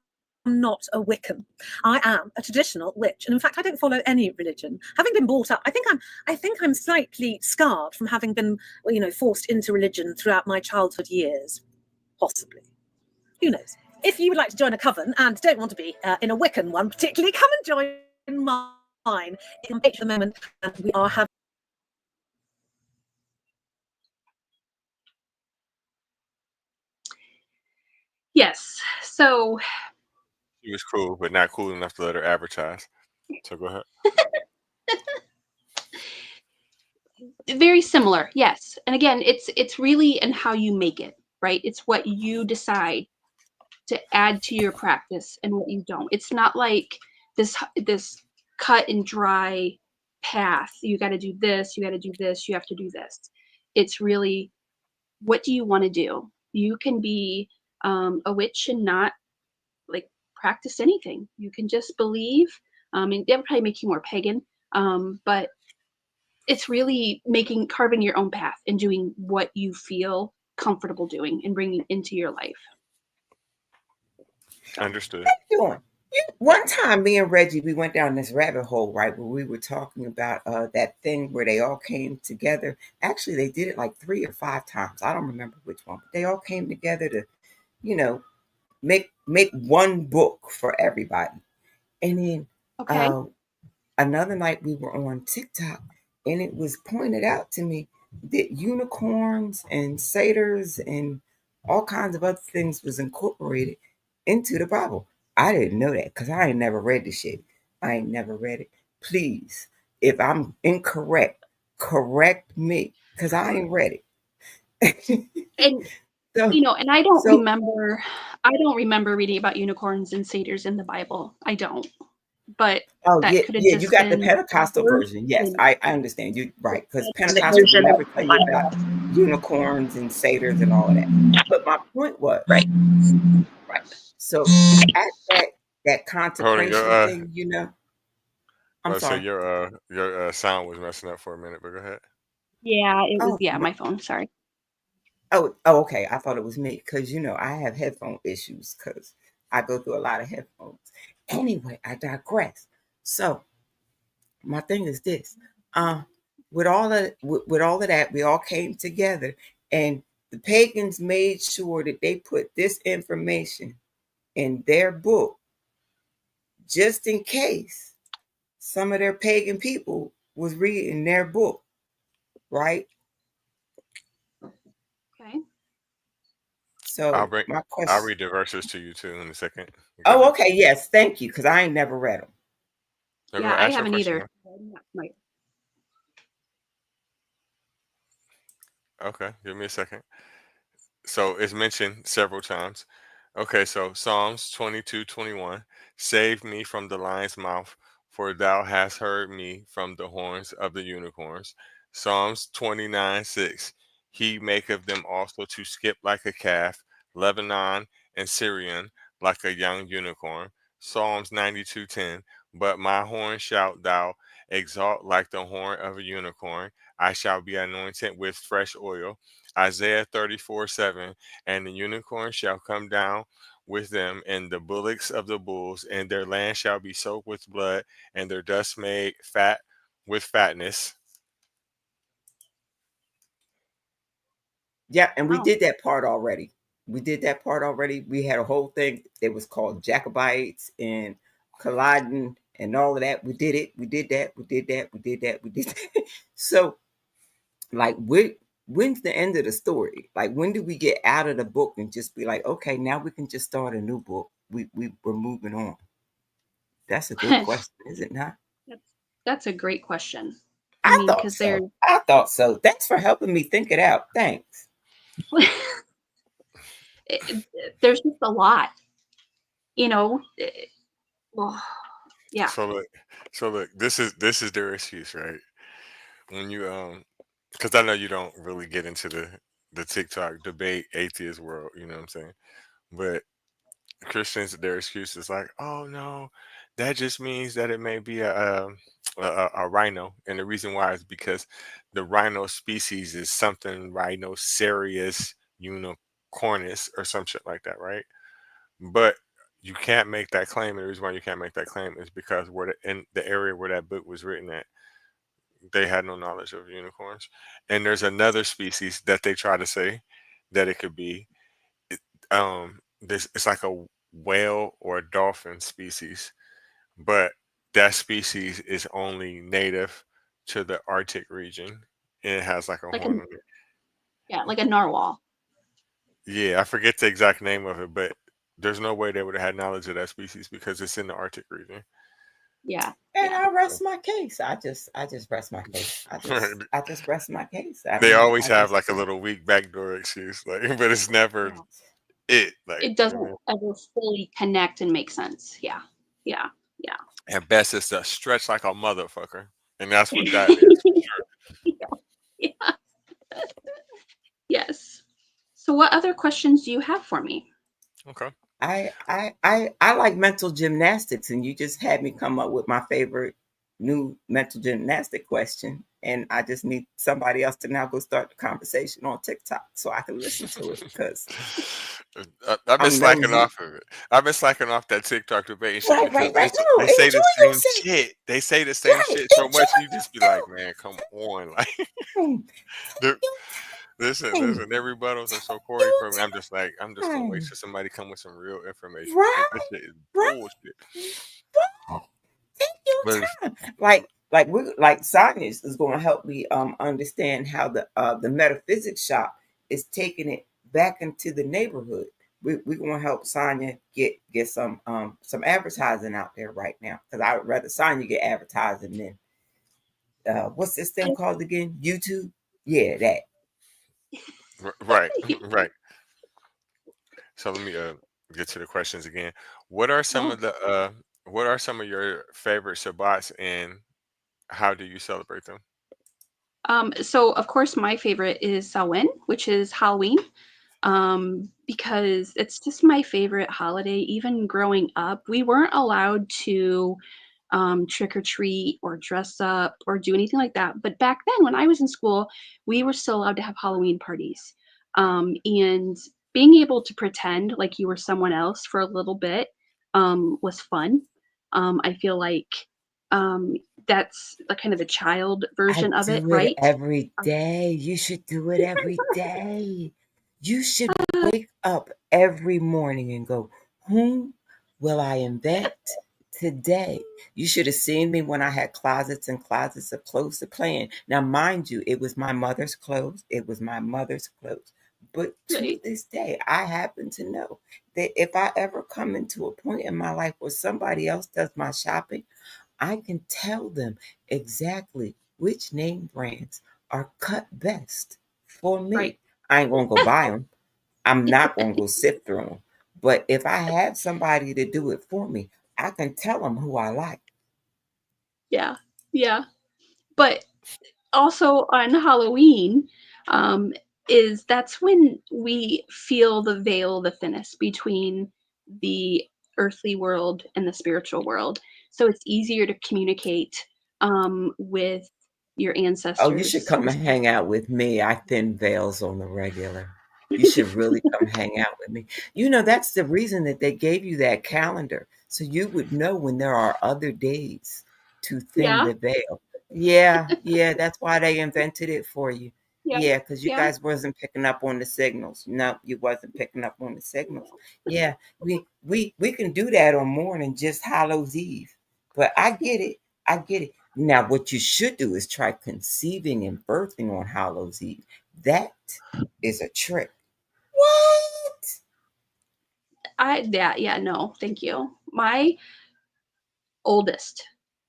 not a Wiccan. I am a traditional witch, and in fact, I don't follow any religion. Having been brought up, I think I'm slightly scarred from having been, forced into religion throughout my childhood years. Possibly, who knows? If you would like to join a coven and don't want to be in a Wiccan one particularly, come and join mine. It can take the moment, and we are having. Yes. So She was cool, but not cool enough to let her advertise. So go ahead. very similar, yes. And again, it's really in how you make it, right? It's what you decide to add to your practice and what you don't. It's not like this cut and dry path. You got to do this, you got to do this, you have to do this. It's really, what do you want to do? You can be a witch and not like practice anything. You can just believe. And that would probably make you more pagan. But it's really carving your own path and doing what you feel comfortable doing and bringing into your life. Understood. Doing. One time, me and Reggie, we went down this rabbit hole, right, where we were talking about that thing where they all came together. Actually, they did it like 3 or 5 times. I don't remember which one, but they all came together to, make one book for everybody. And then Okay. another night we were on TikTok, and it was pointed out to me that unicorns and satyrs and all kinds of other things was incorporated into the Bible. I didn't know that because I ain't never read the shit. I ain't never read it. Please, if I'm incorrect, correct me because I ain't read it. And so, and I don't so remember reading about unicorns and satyrs in the Bible. I don't. But Oh that yeah, could have yeah. You just got the been Pentecostal version. Yes, version. I understand you. Right, because Catholic Pentecostal will version never of tell the you about Bible. unicorns and satyrs and all of that. But my point was, Right. so at that Hold on, consecration thing, I'm I say sorry. your sound was messing up for a minute, but go ahead. Yeah, it was Oh, my phone. Sorry. okay. I thought it was me because I have headphone issues because I go through a lot of headphones. Anyway, I digress. So my thing is this: with all of that, we all came together, and the pagans made sure that they put this information in their book, just in case some of their pagan people was reading their book, right? Okay. I'll So bring. my I'll question. read the verses to you too in a second. Go Oh, ahead. okay, yes, thank you, because I ain't never read them. No, go Yeah, ahead. I Ask your haven't question. either. Right. Okay, give me a second. So it's mentioned several times. Okay, so Psalms 22:21, save me from the lion's mouth, for thou hast heard me from the horns of the unicorns. Psalms 29:6, he maketh them also to skip like a calf, Lebanon and Syrian like a young unicorn. Psalms 92:10, but my horn shalt thou exalt like the horn of a unicorn. I shall be anointed with fresh oil. Isaiah 34:7, and the unicorn shall come down with them, and the bullocks of the bulls, and their land shall be soaked with blood, and their dust made fat with fatness. Yeah, and we Wow. did that part already. We did that part already. We had a whole thing. It was called Jacobites and colliding and all of that. We did it. We did that. We did that. We did that. We did that. So, like, when's the end of the story? Like, when do we get out of the book and just be like, okay, now we can just start a new book? We're moving on. That's a good that's question, is it not? that's a great question. I I mean, thought because they're so. I thought so. Thanks for helping me think it out. Thanks. there's just a lot, you know. Well, yeah. So look, this is their excuse, right? When you because I know you don't really get into the TikTok debate atheist world, you know what I'm saying? But Christians, their excuse is like, oh no, that just means that it may be a rhino, and the reason why is because the rhino species is something rhinoceros unicornis or some shit like that, right? But you can't make that claim, and the reason why you can't make that claim is because in the area where that book was written at, they had no knowledge of unicorns, and there's another species that they try to say that it could be this it's like a whale or a dolphin species, but that species is only native to the Arctic region, and it has like a Like a horn on it. like a narwhal. Yeah, I forget the exact name of it, but there's no way they would have had knowledge of that species because it's in the Arctic region. Yeah, And yeah. I rest my case. I just rest my case. I just rest my case. I They mean, always I have just like a little weak backdoor excuse, like, but it's never Yeah. it. Like, It doesn't ever fully connect and make sense. Yeah, yeah, yeah. at best, it's a stretch like a motherfucker, and that's what that is for sure. Yeah. Yes. So, what other questions do you have for me? Okay. I like mental gymnastics, and you just had me come up with my favorite new mental gymnastic question, and I just need somebody else to now go start the conversation on TikTok so I can listen to it because I've been I'm slacking nosy. off of it. I've been slacking off that TikTok debate and shit Right, because right, right. No, they say enjoy the same yourself. shit. They say the same Right, shit so enjoy much, you just be like, yourself. man, come on, like, Time. the- Take your listen. time. Their rebuttals are so Take corny your for me. I'm just gonna wait time. till somebody come with some real information because Right, this shit is right. bullshit. Take your But it's, time. Like science is going to help me understand how the metaphysics shop is taking it back into the neighborhood. We're going to help Sonya get some advertising out there right now because I would rather Sonya get advertising than what's this thing called again? YouTube? Yeah, that. right, right. So let me get to the questions again. What are some Yeah. of the what are some of your favorite Shabbats and how do you celebrate them? So of course, my favorite is Samhain, which is Halloween, because it's just my favorite holiday. Even growing up, we weren't allowed to trick or treat or dress up or do anything like that. But back then, when I was in school, we were still allowed to have Halloween parties. And being able to pretend like you were someone else for a little bit was fun. I feel like um, that's the kind of the child I version of it, do it right? every day. You should do it every day. You should wake up every morning and go, whom will I invent today? You should have seen me when I had closets and closets of clothes to play in. Now, mind you, it was my mother's clothes. It was my mother's clothes. But to Right. this day, I happen to know that if I ever come into a point in my life where somebody else does my shopping, I can tell them exactly which name brands are cut best for me. Right. I ain't gonna go buy them. I'm not gonna go sift through them. But if I have somebody to do it for me, I can tell them who I like. Yeah. Yeah. But also on Halloween, is that's when we feel the veil the thinnest between the earthly world and the spiritual world. So it's easier to communicate with your Oh, you should ancestors. come and hang out with me. I thin veils on the regular. You should really come hang out with me. You know, that's the reason that they gave you that calendar. So you would know when there are other days to thin Yeah. the veil. Yeah, yeah, that's why they invented it for you. Yeah. Yeah, because you Yeah. guys wasn't picking up on the signals. No, you wasn't picking up on the signals. Yeah, we can do that on morning, just Hallows Eve. But I get it. I get it. Now, what you should do is try conceiving and birthing on Hallows Eve. That is a trick. What? Yeah, no, thank you. My oldest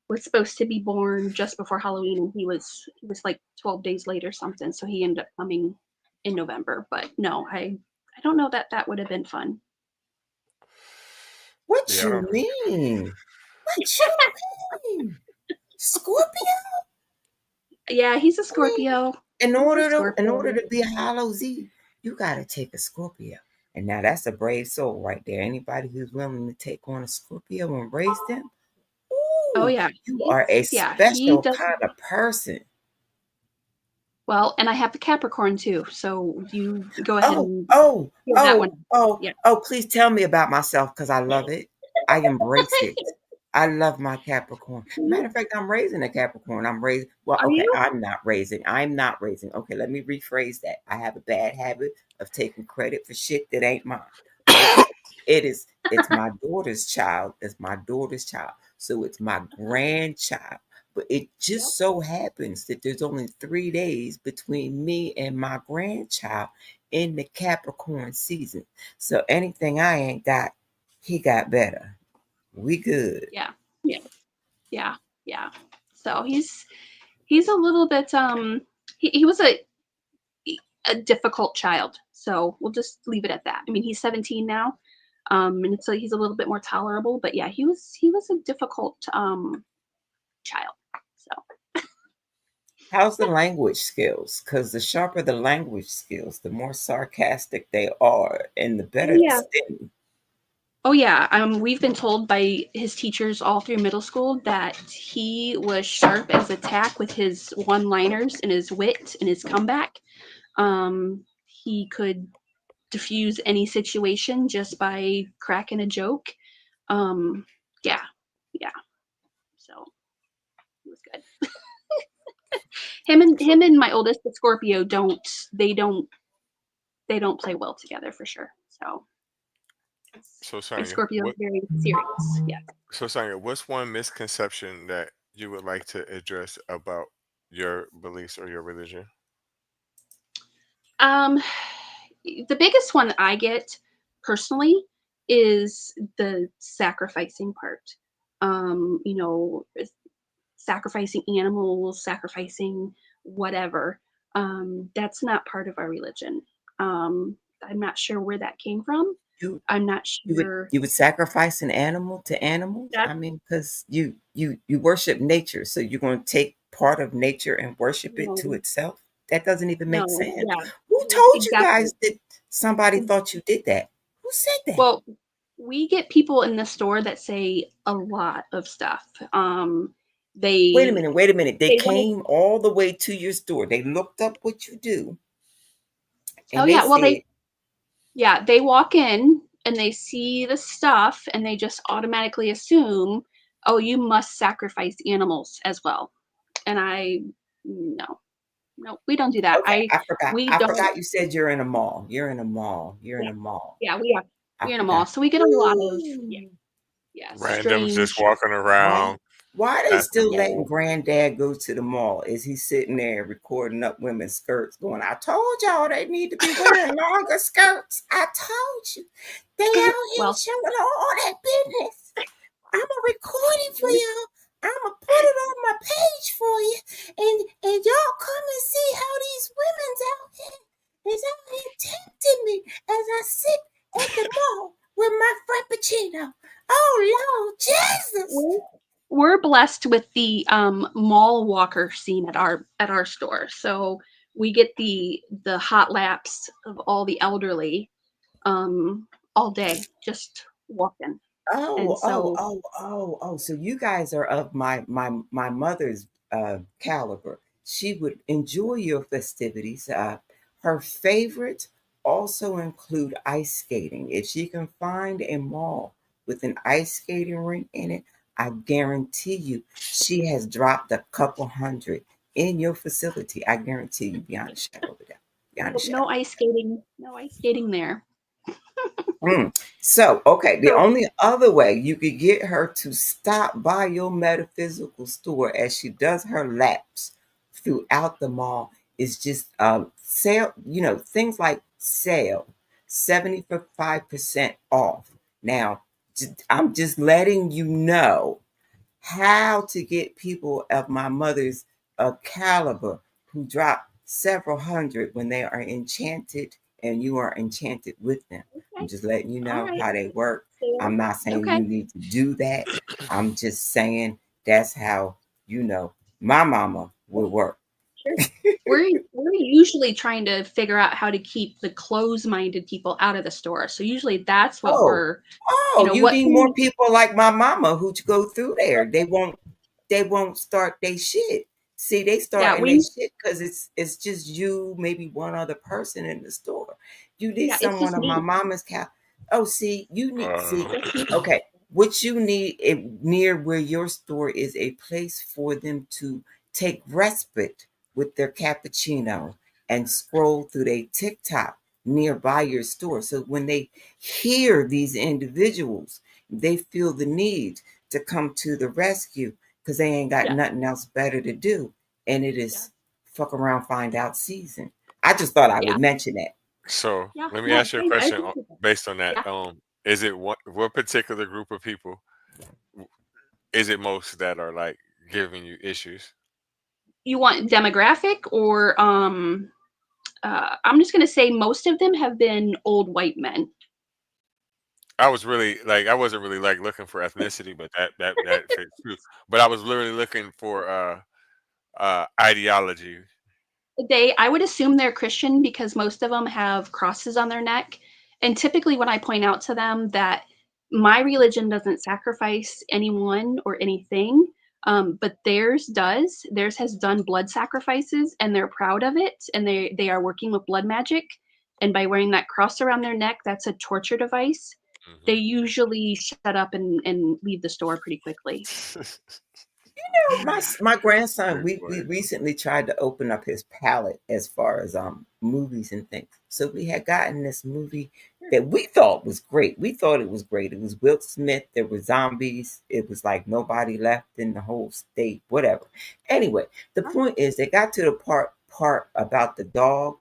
was supposed to be born just before Halloween, and he was like 12 days late or something, so he ended up coming in November. But no, I don't know that that would have been fun. What Yeah, I you don't. mean? What you mean? Scorpio? Yeah, he's a I mean, Scorpio. in He's a order to in order Scorpio. to be a Hallows Eve, you gotta take a Scorpio. And now that's a brave soul right there. Anybody who's willing to take on a Scorpio and raise them, Oh ooh, yeah, you are a he special does. kind of person. Well, and I have the Capricorn too, so you go ahead Oh, and oh, give that one. oh, oh, Yeah. oh, please tell me about myself because I love it. I embrace it. I love my Capricorn. Matter of fact, I'm raising a Capricorn. I'm raising, well, Are okay, you? I'm not raising. I'm not raising. Okay, let me rephrase that. I have a bad habit of taking credit for shit that ain't mine. Okay. It's my daughter's child. It's my daughter's child. So it's my grandchild. But it Yep. just so happens that there's only 3 days between me and my grandchild in the Capricorn season. So anything I ain't got, he got better. We good. Yeah. Yeah. Yeah. Yeah. So he's a little bit he was a difficult child. So we'll just leave it at that. I mean, he's 17 now. And it's like he's a little bit more tolerable, but yeah, he was a difficult child. So How's the language skills? Because the sharper the language skills, the more sarcastic they are, and the oh better the yeah. sting. Oh yeah. We've been told by his teachers all through middle school that he was sharp as a tack with his one-liners and his wit and his comeback. He could diffuse any situation just by cracking a joke. Um, yeah, yeah. So it was good. Him and my oldest, the Scorpio, they don't play well together for sure. So So, my Sonya, Scorpio is very serious. Yeah. What's one misconception that you would like to address about your beliefs or your religion? Um, the biggest one I get personally is the sacrificing part. You know, sacrificing animals, sacrificing whatever. That's not part of our religion. I'm not sure where that came from. You I'm not you would sure you would sacrifice an animal to animals? that I mean, because you worship nature, so you're going to take part of nature and worship it to no, itself. That doesn't even make no, sense. yeah, Who told you exactly. guys that somebody thought you did that? Who said that? Well, we get people in the store that say a lot of stuff. Wait a They minute, wait a minute. They they want came all the way to your store. They looked up what you do, to. Oh and they yeah, well said, they walk in and they see the stuff and they just automatically assume, oh, you must sacrifice animals as well. And no, we don't do that. Okay, I forgot. We I don't. forgot you said you're in a mall. You're in a mall. You're in Yeah, a mall. yeah, I we're in a mall, forgot. so we get a lot of Ooh. Randoms just strange. walking Why? around Why they at the still letting mall. Granddad go to the mall? Is he sitting there recording up women's skirts, going, "I told y'all they need to be wearing longer skirts. I told you they out here Well, showing all that business. I'm a recording for y'all. I'm gonna put it on my page for you, and y'all come and see how these women's out here is out here tempting me as I sit at the mall with my frappuccino. Oh Lord Jesus!" we're blessed with the mall walker scene at our store, so we get the hot laps of all the elderly all day just walking. And so Oh. So you guys are of my mother's caliber. She would enjoy your festivities. Her favorites also include ice skating. If she can find a mall with an ice skating rink in it, I guarantee you she has dropped a couple hundred in your facility. I guarantee you, beyond a shadow of a doubt. Beyond a shadow. no ice skating, no ice skating there. So, okay, the So only other way you could get her to stop by your metaphysical store as she does her laps throughout the mall is just sale, things like sale, 75% off. Now, I'm just letting you know how to get people of my mother's caliber who drop several hundred when they are enchanted and you are enchanted with them. I'm okay, just letting you all know right. how they work. So, I'm not saying okay, you need to do that. I'm just saying that's how, my mama would work. sure. We're usually trying to figure out how to keep the close-minded people out of the store. So usually that's what Oh, we're, you what need can more we, people like my mama who go through there. They won't start their shit. See, they yeah, starting their we, shit because it's just you, maybe one other person in the store. You need yeah, it's someone just of my me. mama's cow. Oh, see, you need see. Uh, Just me. Okay, what you need near where your store is a place for them to take respite with their cappuccino and scroll through their TikTok nearby your store. So when they hear these individuals, they feel the need to come to the rescue because they ain't got Yeah, nothing else better to do. And it yeah, is fuck around, find out season. I just thought I yeah, would mention that. so yeah. let me No, ask you a I question appreciate that. based on that. Yeah. Is it what particular group of people is it most that are like giving you issues? You want demographic or I'm just gonna say most of them have been old white men. I was really like I wasn't really like looking for ethnicity, but that fits too. But I was literally looking for ideology. I would assume they're Christian because most of them have crosses on their neck. And typically, when I point out to them that my religion doesn't sacrifice anyone or anything, but theirs does. Theirs has done blood sacrifices, and they're proud of it, and they are working with blood magic. And by wearing that cross around their neck, that's a torture device. They Hmm. usually shut up and leave the store pretty quickly. My grandson, Pretty we funny. recently tried to open up his palette as far as movies and things. So we had gotten this movie that we thought was great. We thought it was great. It was Will Smith. There were zombies. It was like nobody left in the whole state. Whatever. Anyway, the point is they got to the part about the dog,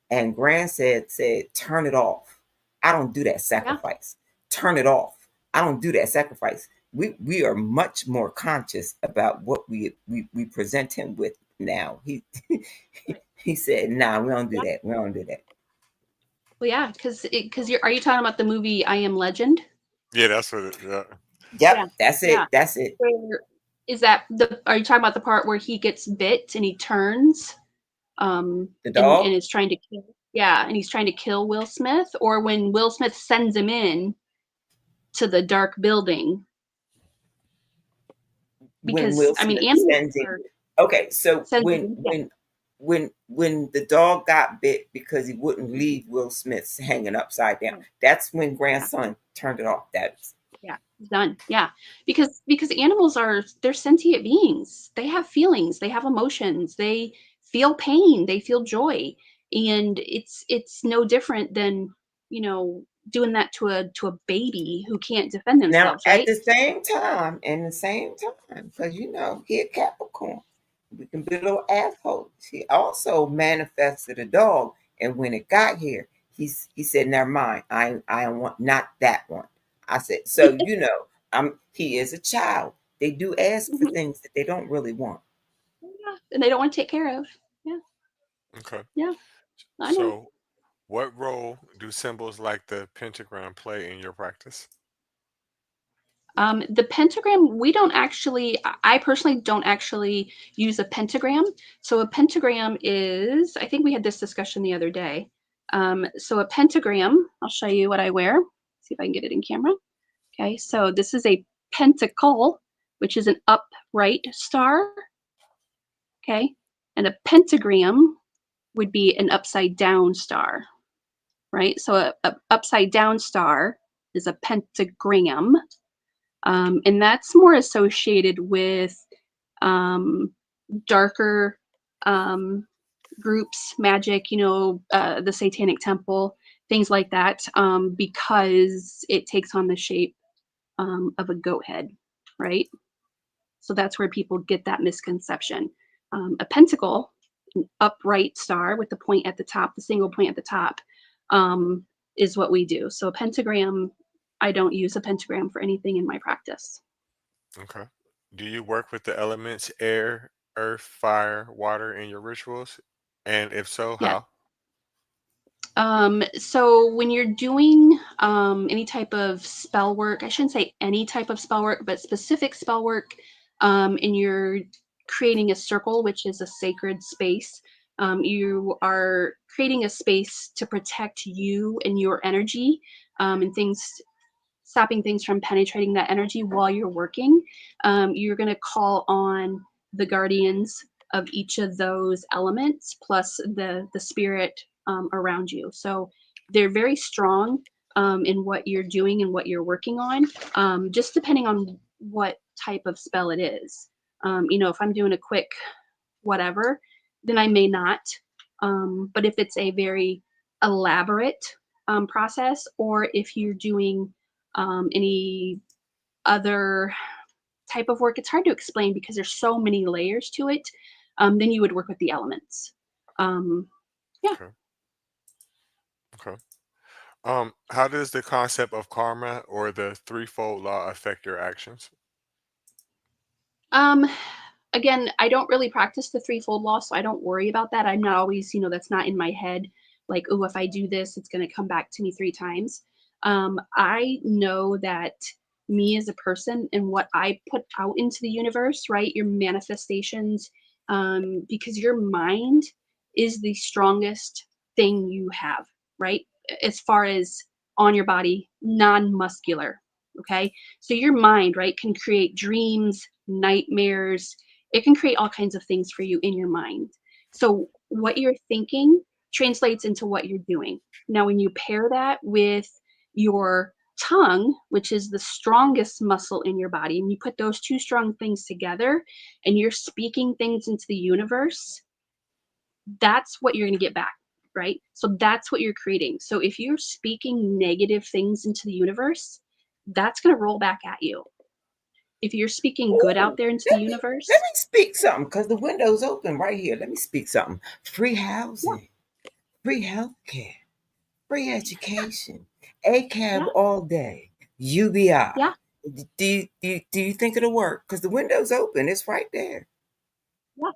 and Grand said, turn it off. I don't do that Yeah, sacrifice. Turn it off. I don't do that sacrifice. We are much more conscious about what we present him with now. He right. he said, nah, we don't do Yeah. that. We don't do that. Well, yeah, because are you talking about the movie I Am Legend? Yeah, that's what. Yeah. Yeah, Yep, that's yeah. it. That's it. Where is that are you talking about the part where he gets bit and he turns The and dog. is trying to kill, yeah, and he's trying to kill Will Smith, or when Will Smith sends him in to the dark building When because Will I mean Smith animals sends him. are Okay, so sends him when in, yeah, when when the dog got bit because he wouldn't leave Will Smith hanging upside down, yeah, that's when yeah, grandson turned it off. That's yeah. Done. Yeah. Because animals they're sentient beings. They have feelings, they have emotions, they feel pain, they feel joy. And it's no different than, doing that to a baby who can't defend Now, themselves, at right? the same time, because he a Capricorn, we can be little assholes. He also manifested a dog, and when it got here, he said, "Never mind, I want not that one." I said, "So he is a child. They do ask for Mhm. things that they don't really want." Yeah. And they don't want to take care of. Yeah. Okay. Yeah. I know. So, what role do symbols like the pentagram play in your practice? The pentagram, we don't actually, I personally don't actually use a pentagram. So a pentagram is, I think we had this discussion the other day. So a pentagram, I'll show you what I wear. See if I can get it in camera. Okay, so this is a pentacle, which is an upright star. Okay, and a pentagram would be an upside down star, right? So a upside down star is a pentagram. And that's more associated with um, darker groups, magic, the Satanic Temple, things like that, because it takes on the shape of a goat head, right? So that's where people get that misconception. A pentacle, an upright star with the point at the top, the single point at the top, um, is what we do. So a pentagram, I don't use a pentagram for anything in my practice. Okay. Do you work with the elements air, earth, fire, water in your rituals? And if so, Yeah. how? So when you're doing any type of spell work, I shouldn't say any type of spell work, but specific spell work, and you're creating a circle, which is a sacred space, you are creating a space to protect you and your energy, and things stopping things from penetrating that energy while you're working. You're going to call on the guardians of each of those elements plus the spirit around you. So they're very strong in what you're doing and what you're working on, just depending on what type of spell it is. If I'm doing a quick whatever, then I may not. But if it's a very elaborate process, or if you're doing any other type of work, it's hard to explain because there's so many layers to it. Then you would work with the elements. Um, yeah. Okay. Okay. How does the concept of karma or the threefold law affect your actions? Um, Again, I don't really practice the threefold law, so I don't worry about that. I'm not always, that's not in my head. Like, oh, if I do this, it's going to come back to me 3 times. I know that me as a person and what I put out into the universe, right? Your manifestations, because your mind is the strongest thing you have, right? As far as on your body, non-muscular. Okay. So your mind, right, can create dreams, nightmares, it can create all kinds of things for you in your mind. So what you're thinking translates into what you're doing. Now, when you pair that with your tongue, which is the strongest muscle in your body, and you put those two strong things together and you're speaking things into the universe, that's what you're going to get back, right? So that's what you're creating. So if you're speaking negative things into the universe, that's going to roll back at you. If you're speaking good out Ooh, there into the let universe, me speak something because the window's open right here. Let me speak something. Free yeah, housing, free healthcare, free education, ACAB yeah, all day, UBI. yeah, Do you think it'll work? Because the window's open. It's right there. yeah,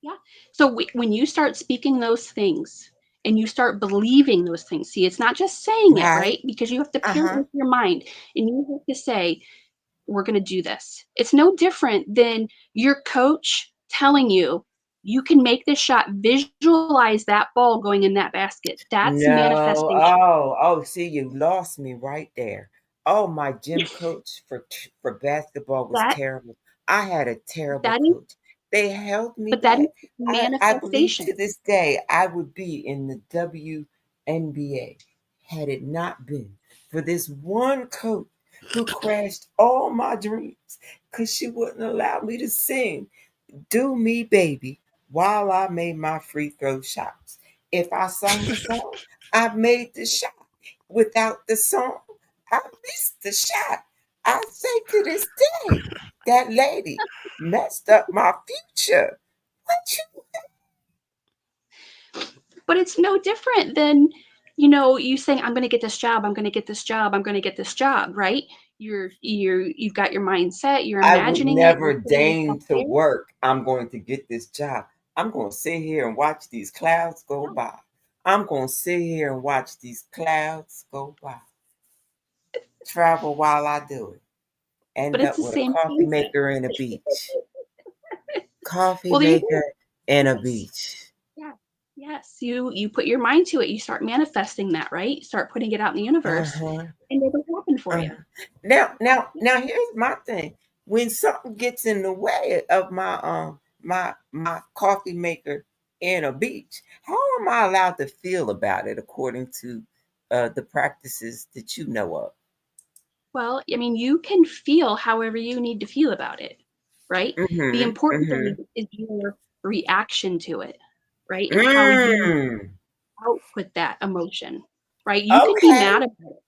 yeah. So when you start speaking those things and you start believing those things, see, it's not just saying it, Right. right? Because you have to pair it Uh-huh. with your mind and you have to say, we're going to do this. It's no different than your coach telling you, you can make this shot, visualize that ball going in that basket. That's No. manifestation. Oh, see, you lost me right there. Oh, my gym coach for basketball was That terrible. I had a terrible that is, coach. They held me but that is back. I believe manifestation. to this day I would be in the WNBA had it not been for this one coach who crashed all my dreams because she wouldn't allow me to sing Do Me Baby while I made my free throw shots. If I sung the song, I made the shot. Without the song, I missed the shot. I say to this day, that lady messed up my future. What you But it's no different than, you saying, I'm going to get this job, I'm going to get this job, I'm going to get this job, right? You've got your mindset, you're I would imagining it, never you're putting yourself deign to there. work. I'm going to get this job. I'm going to sit here and watch these clouds go No, by. I'm going to sit here and watch these clouds go by. Travel while I do it. but End it's up the with a same coffee concept. maker and a beach. Coffee Well, there you go. maker and a Yes. beach. Yeah. Yes. You put your mind to it. You start manifesting that, right? Start putting it out in the universe, Uh-huh. and it'll happen for you. Now here's my thing. When something gets in the way of my coffee maker and a beach, how am I allowed to feel about it according to the practices that you know of? Well, I mean, you can feel however you need to feel about it, right? The Mm-hmm. important thing Mm-hmm. is your reaction to it, right? And how you Mm. output that emotion, right? You can be Okay. mad about it.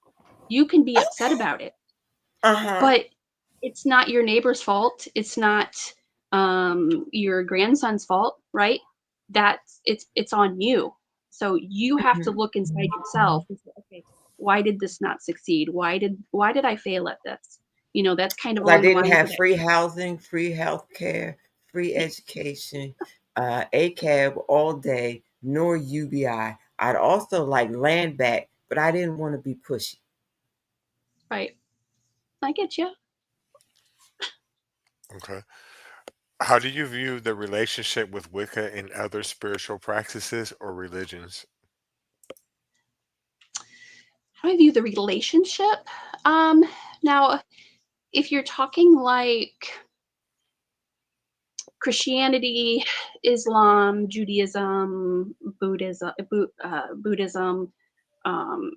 You can be upset about it, Uh-huh. but it's not your neighbor's fault. It's not your grandson's fault, right? It's on you. So you have to Mhm. look inside yourself and say, okay, why did this not succeed? Why did I fail at this? That's kind of 'Cause I along the didn't lines of have that. free housing, free health care, free education, a cab all day, nor UBI. I'd also like land back, but I didn't want to be pushy. Right. I get you. Okay. How do you view the relationship with Wicca and other spiritual practices or religions? How do I view the relationship? Um, Now, if you're talking like Christianity, Islam, Judaism, Buddhism. Um,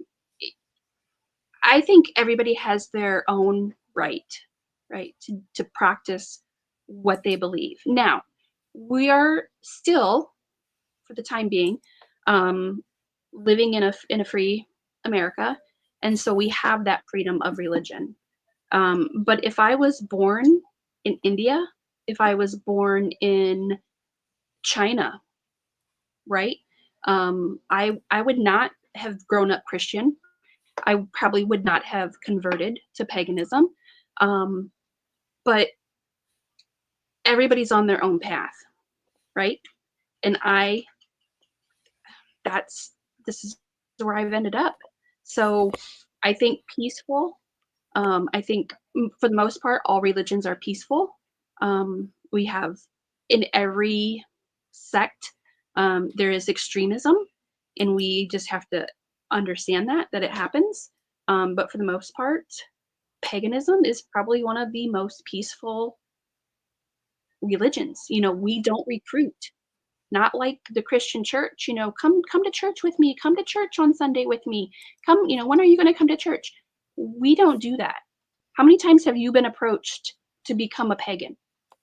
I think everybody has their own right, to practice what they believe. Now, we are still, for the time being, um, living in a free America, and so we have that freedom of religion. But if I was born in India, if I was born in China, right? I would not have grown up Christian. I probably would not have converted to paganism. Um, but everybody's on their own path, right? And that's this is where I've ended up. So I think peaceful. I think for the most part, all religions are peaceful. We have in every sect, there is extremism, and we just have to understand that it happens. But for the most part, paganism is probably one of the most peaceful religions. We don't recruit, not like the Christian church. Come to church with me. Come to church on Sunday with me. Come. When are you going to come to church? We don't do that. How many times have you been approached to become a pagan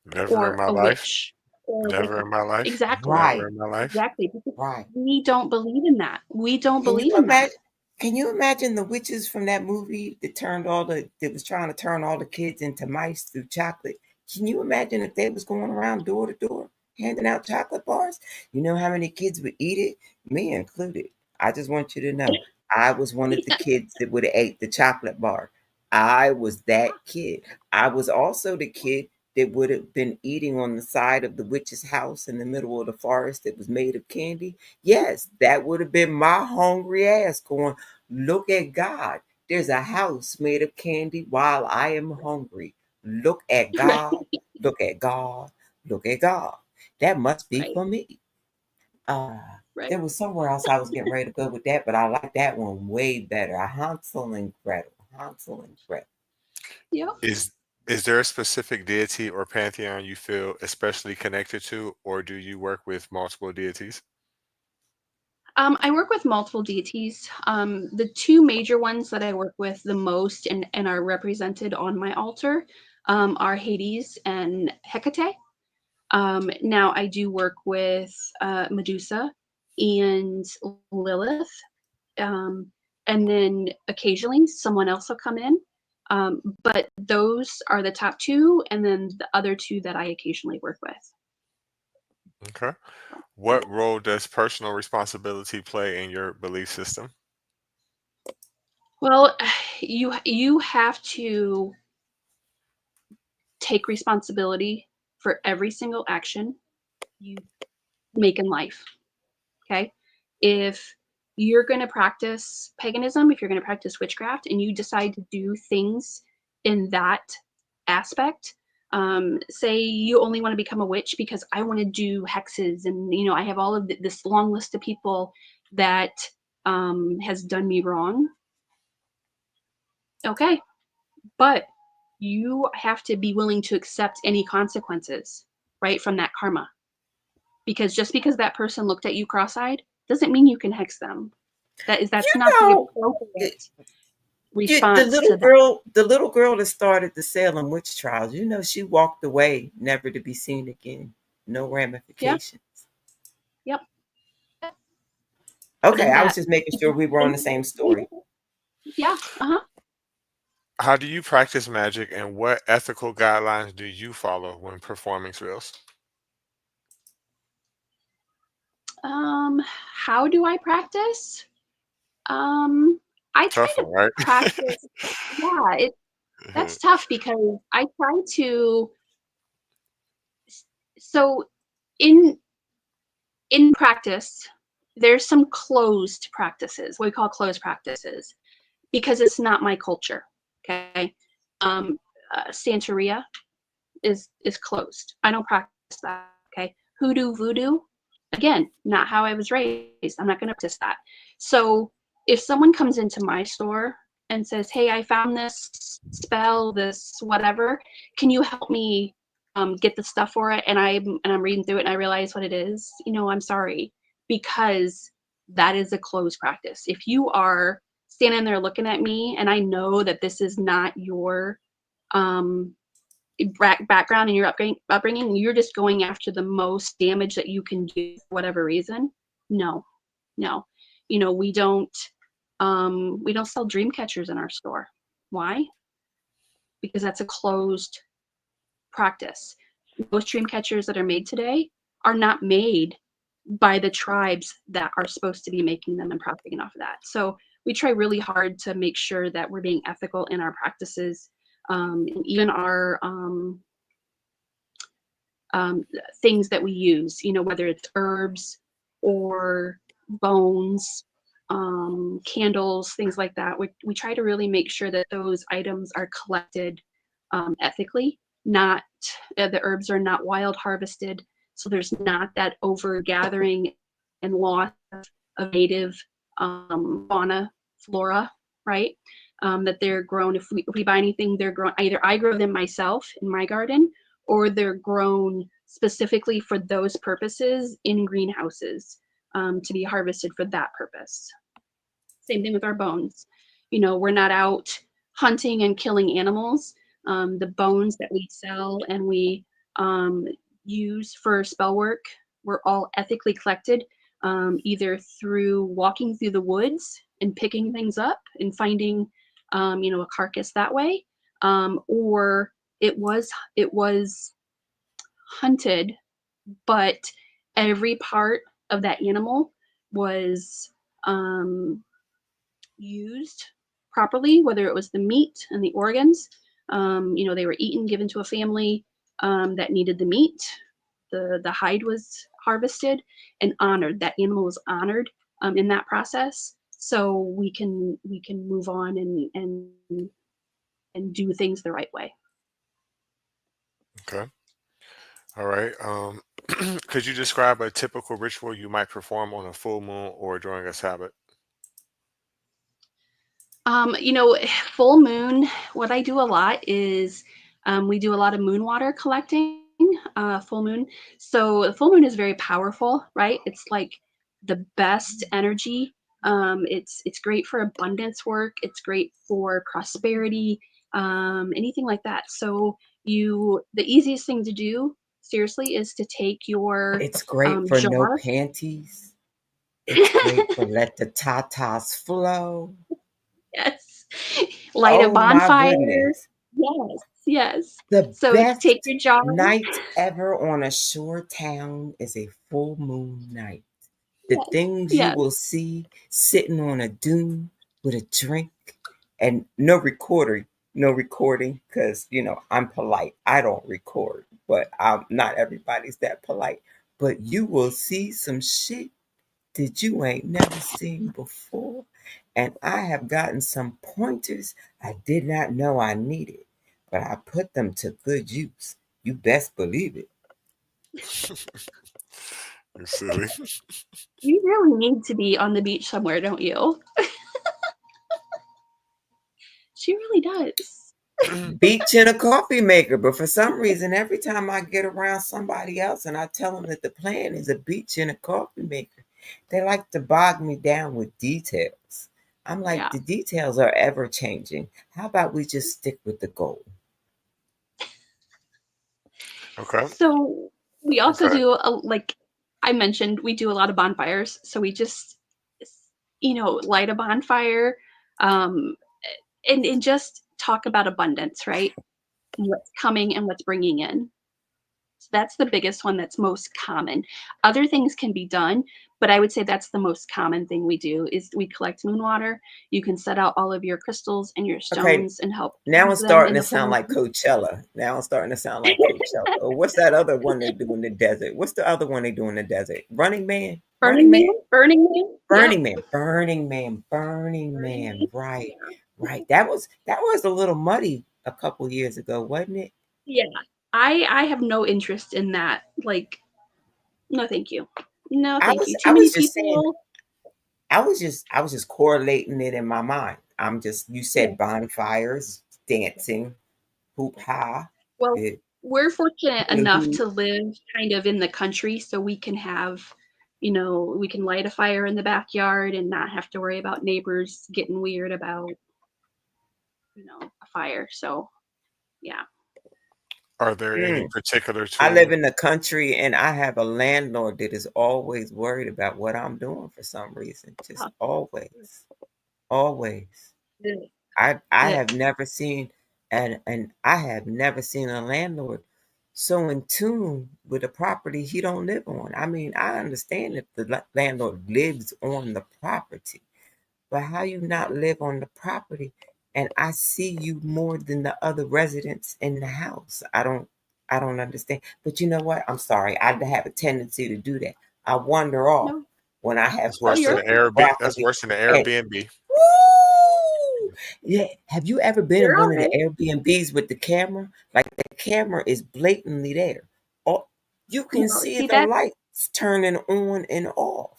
Never in or my a life. witch or a Never Wicca? in my life. Exactly. Never Right, in my life. Exactly. Because right. we don't believe in that. We don't Can you believe in that. imagine? Can you imagine the witches from that movie that was trying to turn all the kids into mice through chocolate? Can you imagine if they was going around door to door handing out chocolate bars? You know how many kids would eat it? Me included. I just want you to know, I was one of the kids that would have ate the chocolate bar. I was that kid. I was also the kid that would have been eating on the side of the witch's house in the middle of the forest that was made of candy. Yes, that would have been my hungry ass going, look at God. There's a house made of candy while I am hungry. Look at Right. God. Look at God. Look at God. That must be Right. for me. Uh, Right. there was somewhere else I was getting ready to go with that, but I like that one way better. A Hansel and Gretel. Hansel and Gretel. Yep. Is there a specific deity or pantheon you feel especially connected to, or do you work with multiple deities? I work with multiple deities. The two major ones that I work with the most and are represented on my altar are Hades and Hecate. Now I do work with Medusa and Lilith, and then occasionally someone else will come in. But those are the top two, and then the other two that I occasionally work with. Okay. What role does personal responsibility play in your belief system? Well, you have to take responsibility for every single action you make in life. Okay. If you're going to practice paganism, if you're going to practice witchcraft, and you decide to do things in that aspect, say you only want to become a witch because I want to do hexes, and I have all of this long list of people that has done me wrong. Okay, but you have to be willing to accept any consequences, right, from that karma. Because just because that person looked at you cross-eyed doesn't mean you can hex them. That's You not the know, appropriate the response to that. the little girl that started the Salem witch trials, she walked away, never to be seen again. No Yeah. ramifications. Yep. What Okay, is I was that? just making sure we were on the same story. Yeah. Uh-huh. How do you practice magic, and what ethical guidelines do you follow when performing spells? How do I practice? I try Tough to one, right? practice. Yeah, that's tough because I try to. So, in practice, there's some closed practices. What we call closed practices, because it's not my culture. Okay. Santeria is closed. I don't practice that. Okay. Hoodoo, voodoo, again, not how I was raised. I'm not going to practice that. So if someone comes into my store and says, "Hey, I found this spell, this whatever, can you help me get the stuff for it?" And I'm reading through it and I realize what it is. I'm sorry, because that is a closed practice. If you are standing there looking at me and I know that this is not your um, background and your upbringing, you're just going after the most damage that you can do for whatever reason. No, no. We don't sell dream catchers in our store. Why? Because that's a closed practice. Most dream catchers that are made today are not made by the tribes that are supposed to be making them and profiting off of that. So we try really hard to make sure that we're being ethical in our practices, and even our things that we use, whether it's herbs or bones, candles, things like that. We try to really make sure that those items are collected ethically, not the herbs are not wild harvested. So there's not that over gathering and loss of native fauna, flora, right? That they're grown. If we buy anything, they're grown. Either I grow them myself in my garden, or they're grown specifically for those purposes in greenhouses to be harvested for that purpose. Same thing with our bones. We're not out hunting and killing animals. The bones that we sell and we use for spell work were all ethically collected, either through walking through the woods and picking things up and finding, a carcass that way, or it was hunted, but every part of that animal was used properly, whether it was the meat and the organs. They were eaten, given to a family that needed the meat. The hide was harvested and honored. That animal was honored in that process, so we can move on and do things the right way. Okay. All right. Could you describe a typical ritual you might perform on a full moon or during a Sabbath? You know, full moon, what I do a lot is we do a lot of moon water collecting, full moon. So the full moon is very powerful, right? It's like the best energy. It's great for abundance work. It's great for prosperity, anything like that. So the easiest thing to do, seriously, is to take your It's great for no jar. panties. It's great for let the tatas flow. Yes. Light a Oh my bonfire. goodness. Yes, yes. The So take best your jar. night ever on a shore town is a full moon night. The Yes, things you yes. will see sitting on a dune with a drink and no recording, because I'm polite. I don't record, but not everybody's that polite. But you will see some shit that you ain't never seen before. And I have gotten some pointers I did not know I needed, but I put them to good use. You best believe it. You silly. You really need to be on the beach somewhere, don't you? She really does. Beach in a coffee maker, but for some reason, every time I get around somebody else and I tell them that the plan is a beach in a coffee maker, they like to bog me down with details. I'm like, Yeah. the details are ever changing. How about we just stick with the goal? Okay. So we also Okay. do like I mentioned, we do a lot of bonfires. So we just light a bonfire, um, and just talk about abundance, right? What's coming and what's bringing in. So that's the biggest one that's most common. Other things can be done, but I would say that's the most common thing we do is we collect moon water. You can set out all of your crystals and your Okay, stones and help now use it's them starting in to the sound form like Coachella. Now it's starting to sound like Coachella. Or what's that other one they do in the desert? What's the other one they do in the desert? Running Man? Running Burning Man? Man. Burning Man. Yep. Burning Man, Burning Man, Burning Burning Man. Man. Right, Yeah. right. That was a little muddy a couple years ago, wasn't it? Yeah. I have no interest in that. Like, no, thank you. No, I thank was you. Too I many was just saying. people. I was just correlating it in my mind. You Yeah. said bonfires, dancing, hoop ha, Well, it, we're fortunate hula enough hoop. to live kind of in the country, so we can light a fire in the backyard and not have to worry about neighbors getting weird about, a fire. So, yeah. Are there any Mm. particular I live tools? in the country and I have a landlord that is always worried about what I'm doing for some reason. Just Huh. always. Always. Yeah. I Yeah. have never seen and I have never seen a landlord so in tune with a property he don't live on. I mean, I understand if the landlord lives on the property, but how you not live on the property and I see you more than the other residents in the house. I don't understand. But you know what? I'm sorry. I have a tendency to do that. I wander off No, when I have That's no, worse than you're the customers okay. Airbnb. That's property. worse than the And Airbnb. woo! Yeah. Have you ever been in You're one all of the right. Airbnbs with the camera? Like the camera is blatantly there. Or you can No, see see the that? lights turning on and off.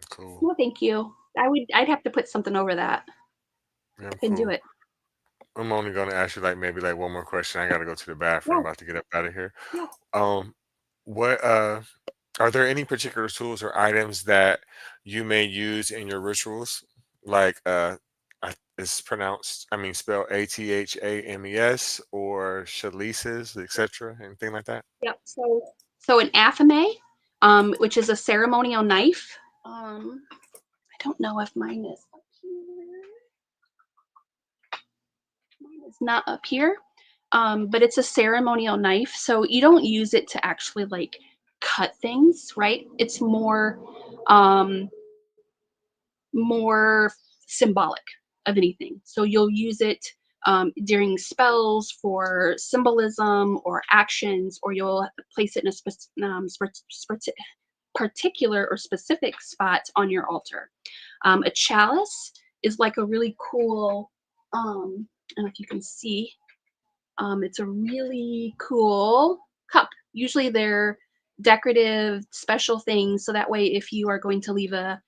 Cool. No, thank you. I'd have to put something over that. Yeah, I'm Couldn't do cool. it. I'm only gonna ask you like maybe like one more question. I gotta go to the bathroom. I'm Yeah, about to get up out of here. yeah. Um, what are there any particular tools or items that you may use in your rituals? Like it's pronounced, I mean spelled ATHAMES or chalices, etc. Anything like that? Yep. So an athame, which is a ceremonial knife. I don't know if mine is up here. Mine is not up here. But it's a ceremonial knife, so you don't use it to actually like cut things, right? It's um, more symbolic of anything. So you'll use it during spells for symbolism or actions, or you'll place it in a particular or specific spot on your altar. A chalice is like a really cool, I don't know if you can see, it's a really cool cup. Usually they're decorative, special things. So that way, if you are going to leave an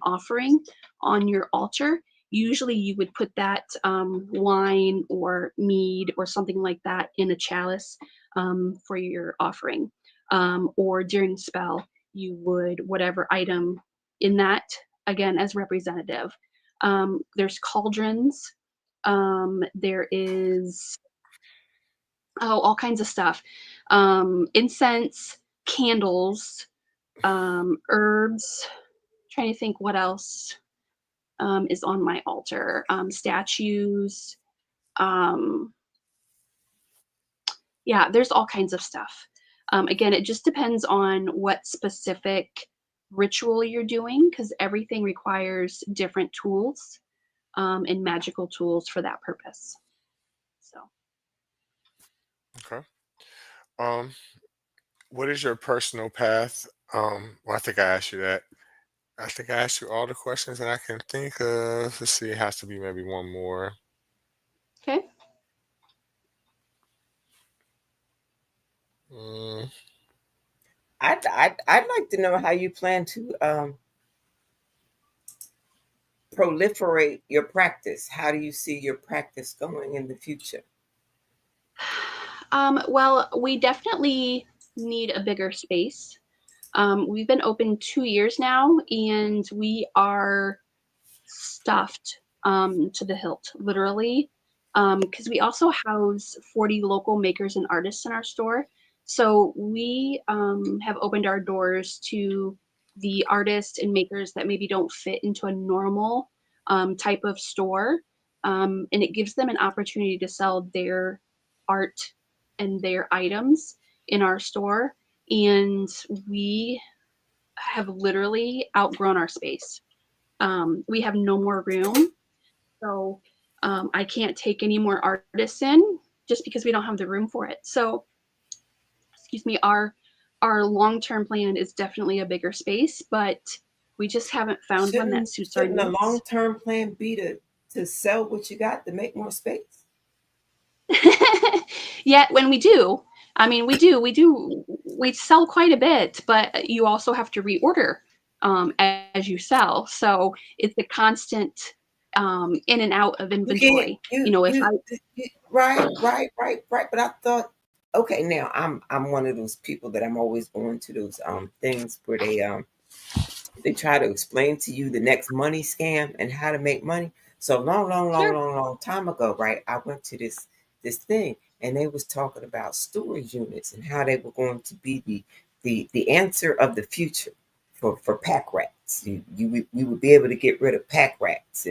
offering on your altar, usually you would put that wine or mead or something like that in a chalice for your offering. Or during spell, you would whatever item in that, again, as representative. There's cauldrons. There is all kinds of stuff. Incense, candles, herbs. Trying to think what else is on my altar. Statues. Yeah, there's all kinds of stuff. Again, it just depends on what specific ritual you're doing, because everything requires different tools and magical tools for that purpose. So, Okay. Um, what is your personal path? Well, I think I asked you that. I think I asked you all the questions that I can think of. Let's see, it has to be maybe one more. okay. Mm, I'd like to know how you plan to proliferate your practice. How do you see your practice going in the future? Well, we definitely need a bigger space. We've been open 2 years now, and we are stuffed to the hilt, literally, because we also house 40 local makers and artists in our store. So we have opened our doors to the artists and makers that maybe don't fit into a normal type of store. And it gives them an opportunity to sell their art and their items in our store. And we have literally outgrown our space. We have no more room. So I can't take any more artists in just because we don't have the room for it. So, excuse me, our long-term plan is definitely a bigger space, but we just haven't found one that suits our Shouldn't a needs. long-term plan be to sell what you got to make more space? Yet when we do, I mean, we sell quite a bit, but you also have to reorder as you sell. So it's a constant in and out of You can't inventory. You know, if I right. But I thought, okay, now I'm one of those people that I'm always going to those things where they try to explain to you the next money scam and how to make money. So sure, long time ago, right? I went to this thing and they was talking about storage units and how they were going to be the answer of the future for pack rats. We would be able to get rid of pack rats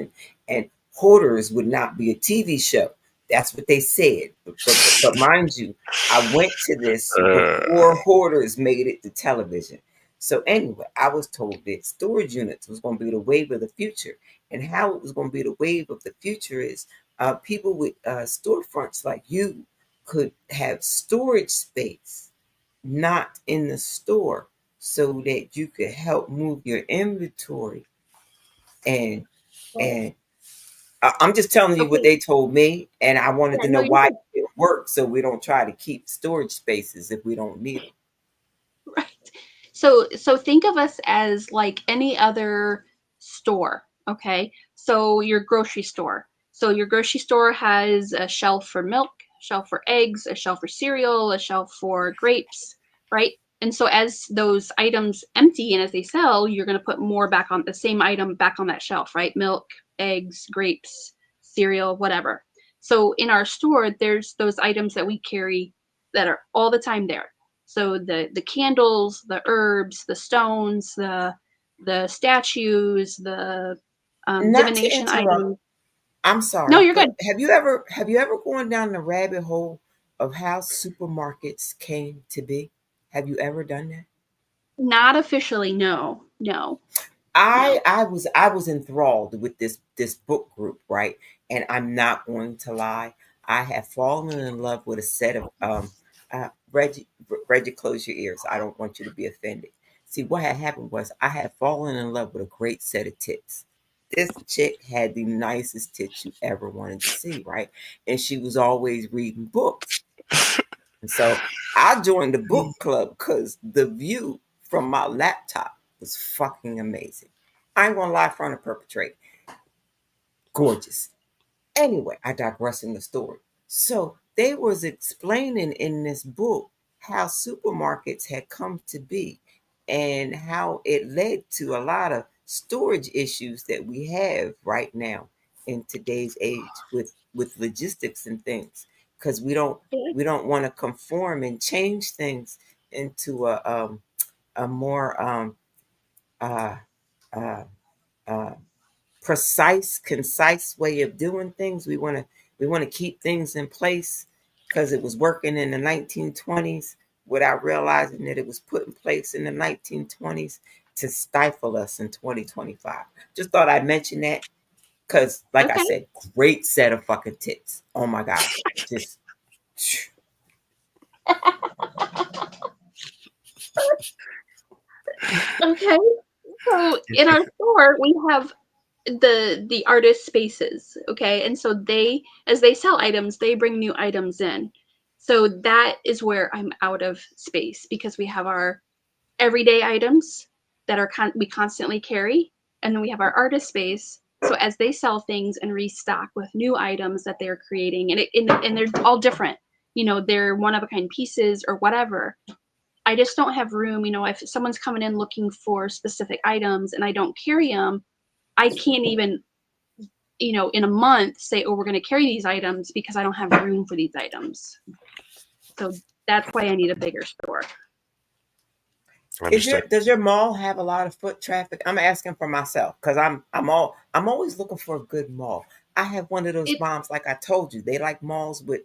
and hoarders would not be a TV show. That's what they said. But mind you, I went to this before uh, hoarders made it to television. So anyway, I was told that storage units was going to be the wave of the future, and how it was going to be the wave of the future is people with storefronts like you could have storage space, not in the store, so that you could help move your inventory. And well, and I'm just telling you what okay, they told me, and I wanted yeah, to no, know you're why good. it works, so we don't try to keep storage spaces if we don't need them. Right. So think of us as like any other store, okay? So your grocery store. So your grocery store has a shelf for milk, a shelf for eggs, a shelf for cereal, a shelf for grapes, right? And so as those items empty and as they sell, you're going to put more back on the same item back on that shelf, right? Milk, eggs, grapes, cereal, whatever. So in our store, there's those items that we carry that are all the time there. So the candles, the herbs, the stones, the statues, the Not to divination interrupt, items. I'm No, sorry, you're but good. have you ever gone down the rabbit hole of how supermarkets came to be? Have you ever done that? Not officially. No, no, I no. I was I was enthralled with this book group, right? And I'm not going to lie, I have fallen in love with a set of Reggie, close your ears. I don't want you to be offended. See, what had happened was I had fallen in love with a great set of tits. This chick had the nicest tits you ever wanted to see, right? And she was always reading books. And so I joined the book club because the view from my laptop was fucking amazing. I ain't gonna lie, front of perpetrate. Gorgeous. Anyway, I digress in the story. So they was explaining in this book how supermarkets had come to be. and how it led to a lot of storage issues that we have right now in today's age with logistics and things, because we don't want to conform and change things into a more uh, uh, uh, precise, concise way of doing things. We want to keep things in place because it was working in the 1920s without realizing that it was put in place in the 1920s to stifle us in 2025. Just thought I'd mention that because, like I Okay. said, great set of fucking tits. Oh my god, just Okay. So in our store, we have the artist spaces, okay? And so they, as they sell items, they bring new items in. So that is where I'm out of space, because we have our everyday items that are we constantly carry, and then we have our artist space. So as they sell things and restock with new items that they're creating, and they're all different, you know, they're one of a kind pieces or whatever. I just don't have room, you know, if someone's coming in looking for specific items and I don't carry them, I can't even, you know, in a month say, oh, we're going to carry these items, because I don't have room for these items. So that's why I need a bigger store. does your mall have a lot of foot traffic? I'm asking for myself because I'm always looking for a good mall. I have one of those It's moms, like I told you, they like malls with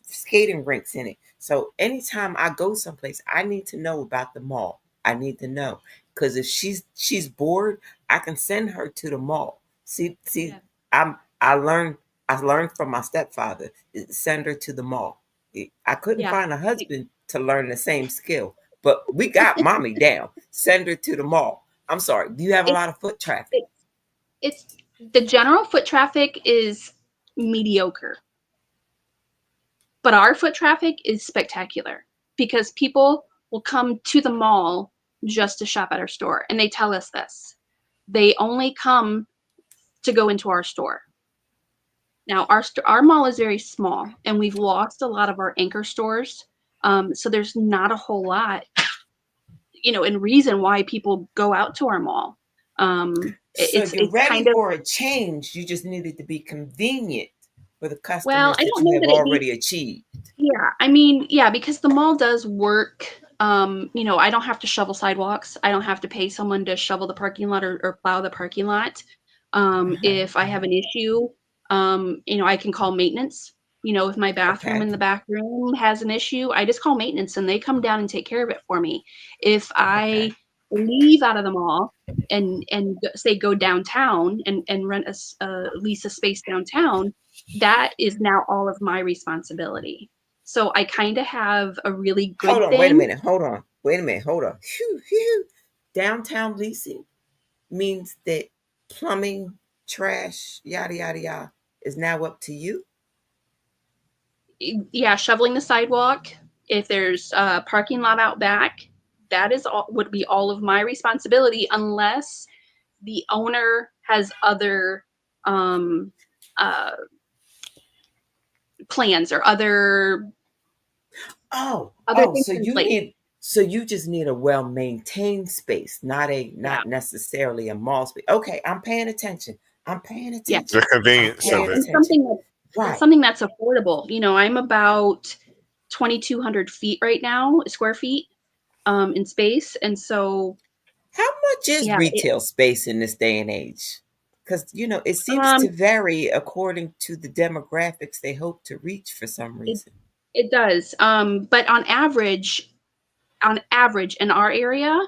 skating rinks in it. So anytime I go someplace, I need to know about the mall. I need to know, because if she's bored, I can send her to the mall. See, yeah, I'm I learned from my stepfather. Send her to the mall. I couldn't yeah. find a husband to learn the same skill, but we got mommy down. Send her to the mall. I'm sorry. Do you have a It's lot of foot traffic? it, it's the general foot traffic is mediocre, but our foot traffic is spectacular, because people will come to the mall just to shop at our store, and they tell us this. They only come to go into our store. Now, our mall is very small, and we've lost a lot of our anchor stores. So there's not a whole lot, you know, and reason why people go out to our mall. So you're It's ready kind of, for a change. You just need it to be convenient for the well, customers I that don't you know have that it needs. already achieved. Yeah, I mean, yeah, because the mall does work. You know, I don't have to shovel sidewalks. I don't have to pay someone to shovel the parking lot, or plow the parking lot. Uh-huh. If I have an issue, you know, I can call maintenance. You know, if my bathroom Okay. in the back room has an issue, I just call maintenance and they come down and take care of it for me. If I Okay. leave out of the mall and say go downtown and rent lease a space downtown, that is now all of my responsibility. So I kind of have a really Hold good on. Wait a thing. minute. Hold on. Wait a minute. Hold on. Phew, phew. Downtown leasing means that plumbing, trash, yada yada yada is now up to you. Yeah, shoveling the sidewalk. If there's a parking lot out back, that is all, would be all of my responsibility, unless the owner has other um, uh, plans or other Oh, things so in place. you just need a well-maintained space, Yeah, not necessarily a mall space. Okay, I'm paying attention. I'm paying yeah, attention. The I'm convenience yeah, of paying it. and attention. Right. something that's affordable. You know, I'm about 2,200 feet right now, square feet, in space, and so How much is yeah, retail space in this day and age? Because it seems um, to vary according to the demographics they hope to reach for some it reason. it does. But on average in our area,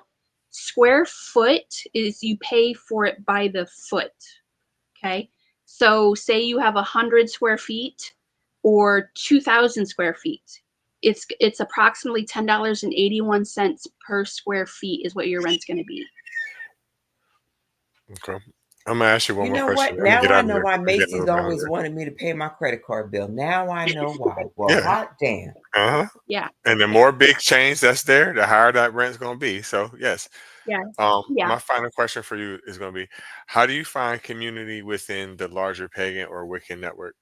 square foot is, you pay for it by the foot. Okay. So say you have 100 square feet or 2,000 square feet. It's approximately $10.81 per square feet is what your rent's going to be. Okay. I'm gonna ask you one You more know question. what? I'm gonna Now get I out of know here. why I'm getting a Macy's little bit always hungry. wanted me to pay my credit card bill. Now I know why. Well, Yeah. hot damn. Uh huh. Yeah. And the more big change that's there, the higher that rent's gonna be. So yes. Yeah. Yeah. My final question for you is gonna be: how do you find community within the larger pagan or Wiccan network?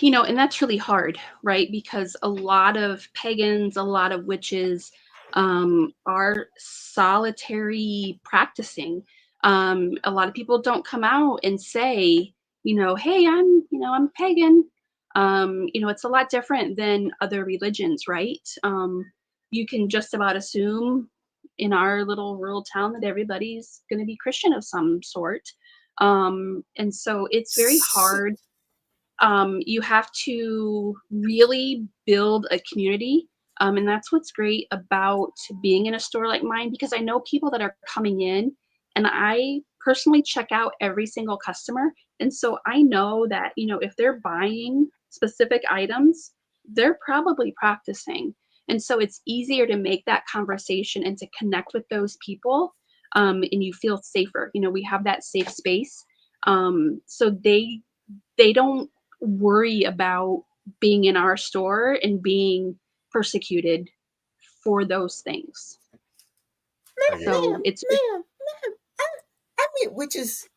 You know, and that's really hard, right? Because a lot of pagans, a lot of witches, are solitary practicing. A lot of people don't come out and say, hey, I'm pagan. It's a lot different than other religions, right? You can just about assume in our little rural town that everybody's going to be Christian of some sort. And so it's very hard. You have to really build a community. And that's what's great about being in a store like mine, because I know people that are coming in, and I personally check out every single customer. And so I know that, if they're buying specific items, they're probably practicing. And so it's easier to make that conversation and to connect with those people. And you feel safer. We have that safe space. So they don't worry about being in our store and being persecuted for those things. So Ma'am, I meet witches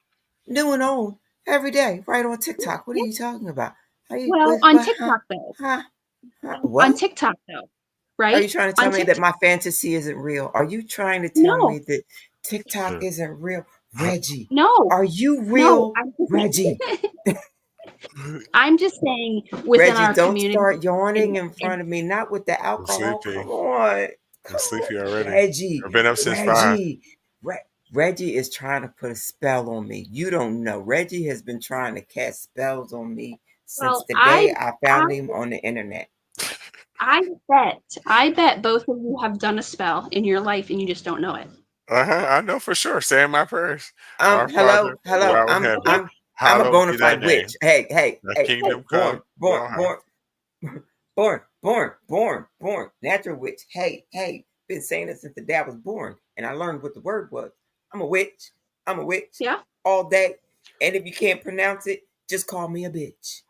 new and old every day, right on TikTok. What are you talking about? Are you well, on TikTok though. what? On TikTok though, Are right? you trying to On tell me that TikTok. my fantasy isn't real? Are you trying to tell No, me that TikTok isn't real? Reggie, no, are you no. real? Reggie, I'm just saying within Reggie, our don't community. start yawning in And front of me. Not with the I'm alcohol. sleepy. Come on. I'm Come on. sleepy already. Reggie, I've been up since 5. Reggie. Reggie is trying to put a spell on me. You don't know. Reggie has been trying to cast spells on me since well, the I, day I I, found him on the internet. I bet both of you have done a spell in your life and you just don't know it. I know for sure. Saying my prayers. Our Hello, Father, who hello. art in heaven, Okay. I'm a hallowed bona be thy fide name. witch. Hey. Thy kingdom Born, come, go high. born. Natural witch. Hey. Been saying it since the day I was born, and I learned what the word was. I'm a witch. Yeah. All day. And if you can't pronounce it, just call me a bitch.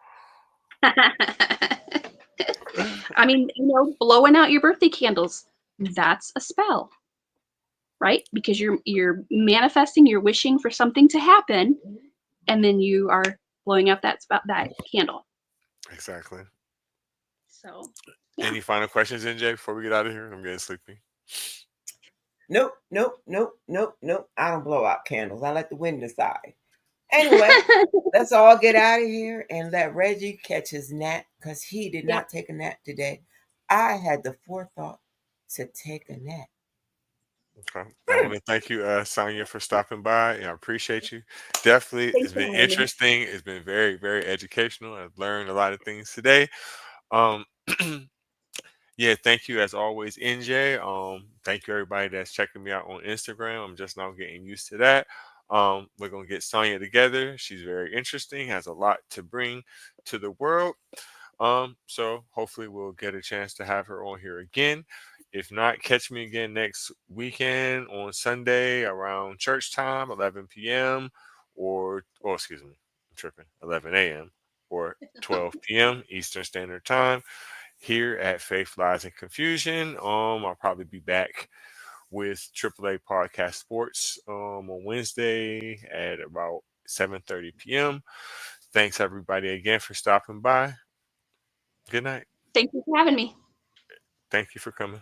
I mean, blowing out your birthday candles, that's a spell, right? Because you're manifesting, you're wishing for something to happen, and then you are blowing out that candle. Exactly. So, yeah. Any final questions, NJ, before we get out of here? I'm getting sleepy. Nope. I don't blow out candles. I let the wind decide. Anyway, let's all get out of here and let Reggie catch his nap because he did not take a nap today. I had the forethought to take a nap. Okay. I want to thank you, Sonia, for stopping by. I appreciate you. Definitely, Thanks it's for been having me. interesting. It's been very, very educational. I've learned a lot of things today. Um, yeah, thank you as always, NJ. Thank you everybody that's checking me out on Instagram. I'm just now getting used to that. We're gonna get Sonya together. She's very interesting, has a lot to bring to the world. So hopefully we'll get a chance to have her on here again. If not, catch me again next weekend on Sunday around church time, 11 p.m. Excuse me, I'm tripping, 11 a.m. or 12 p.m. Eastern Standard Time here at Faith Lies and Confusion. I'll probably be back with AAA Podcast Sports on Wednesday at about 7:30 p.m. Thanks everybody again for stopping by. Good night. Thank you for having me. Thank you for coming.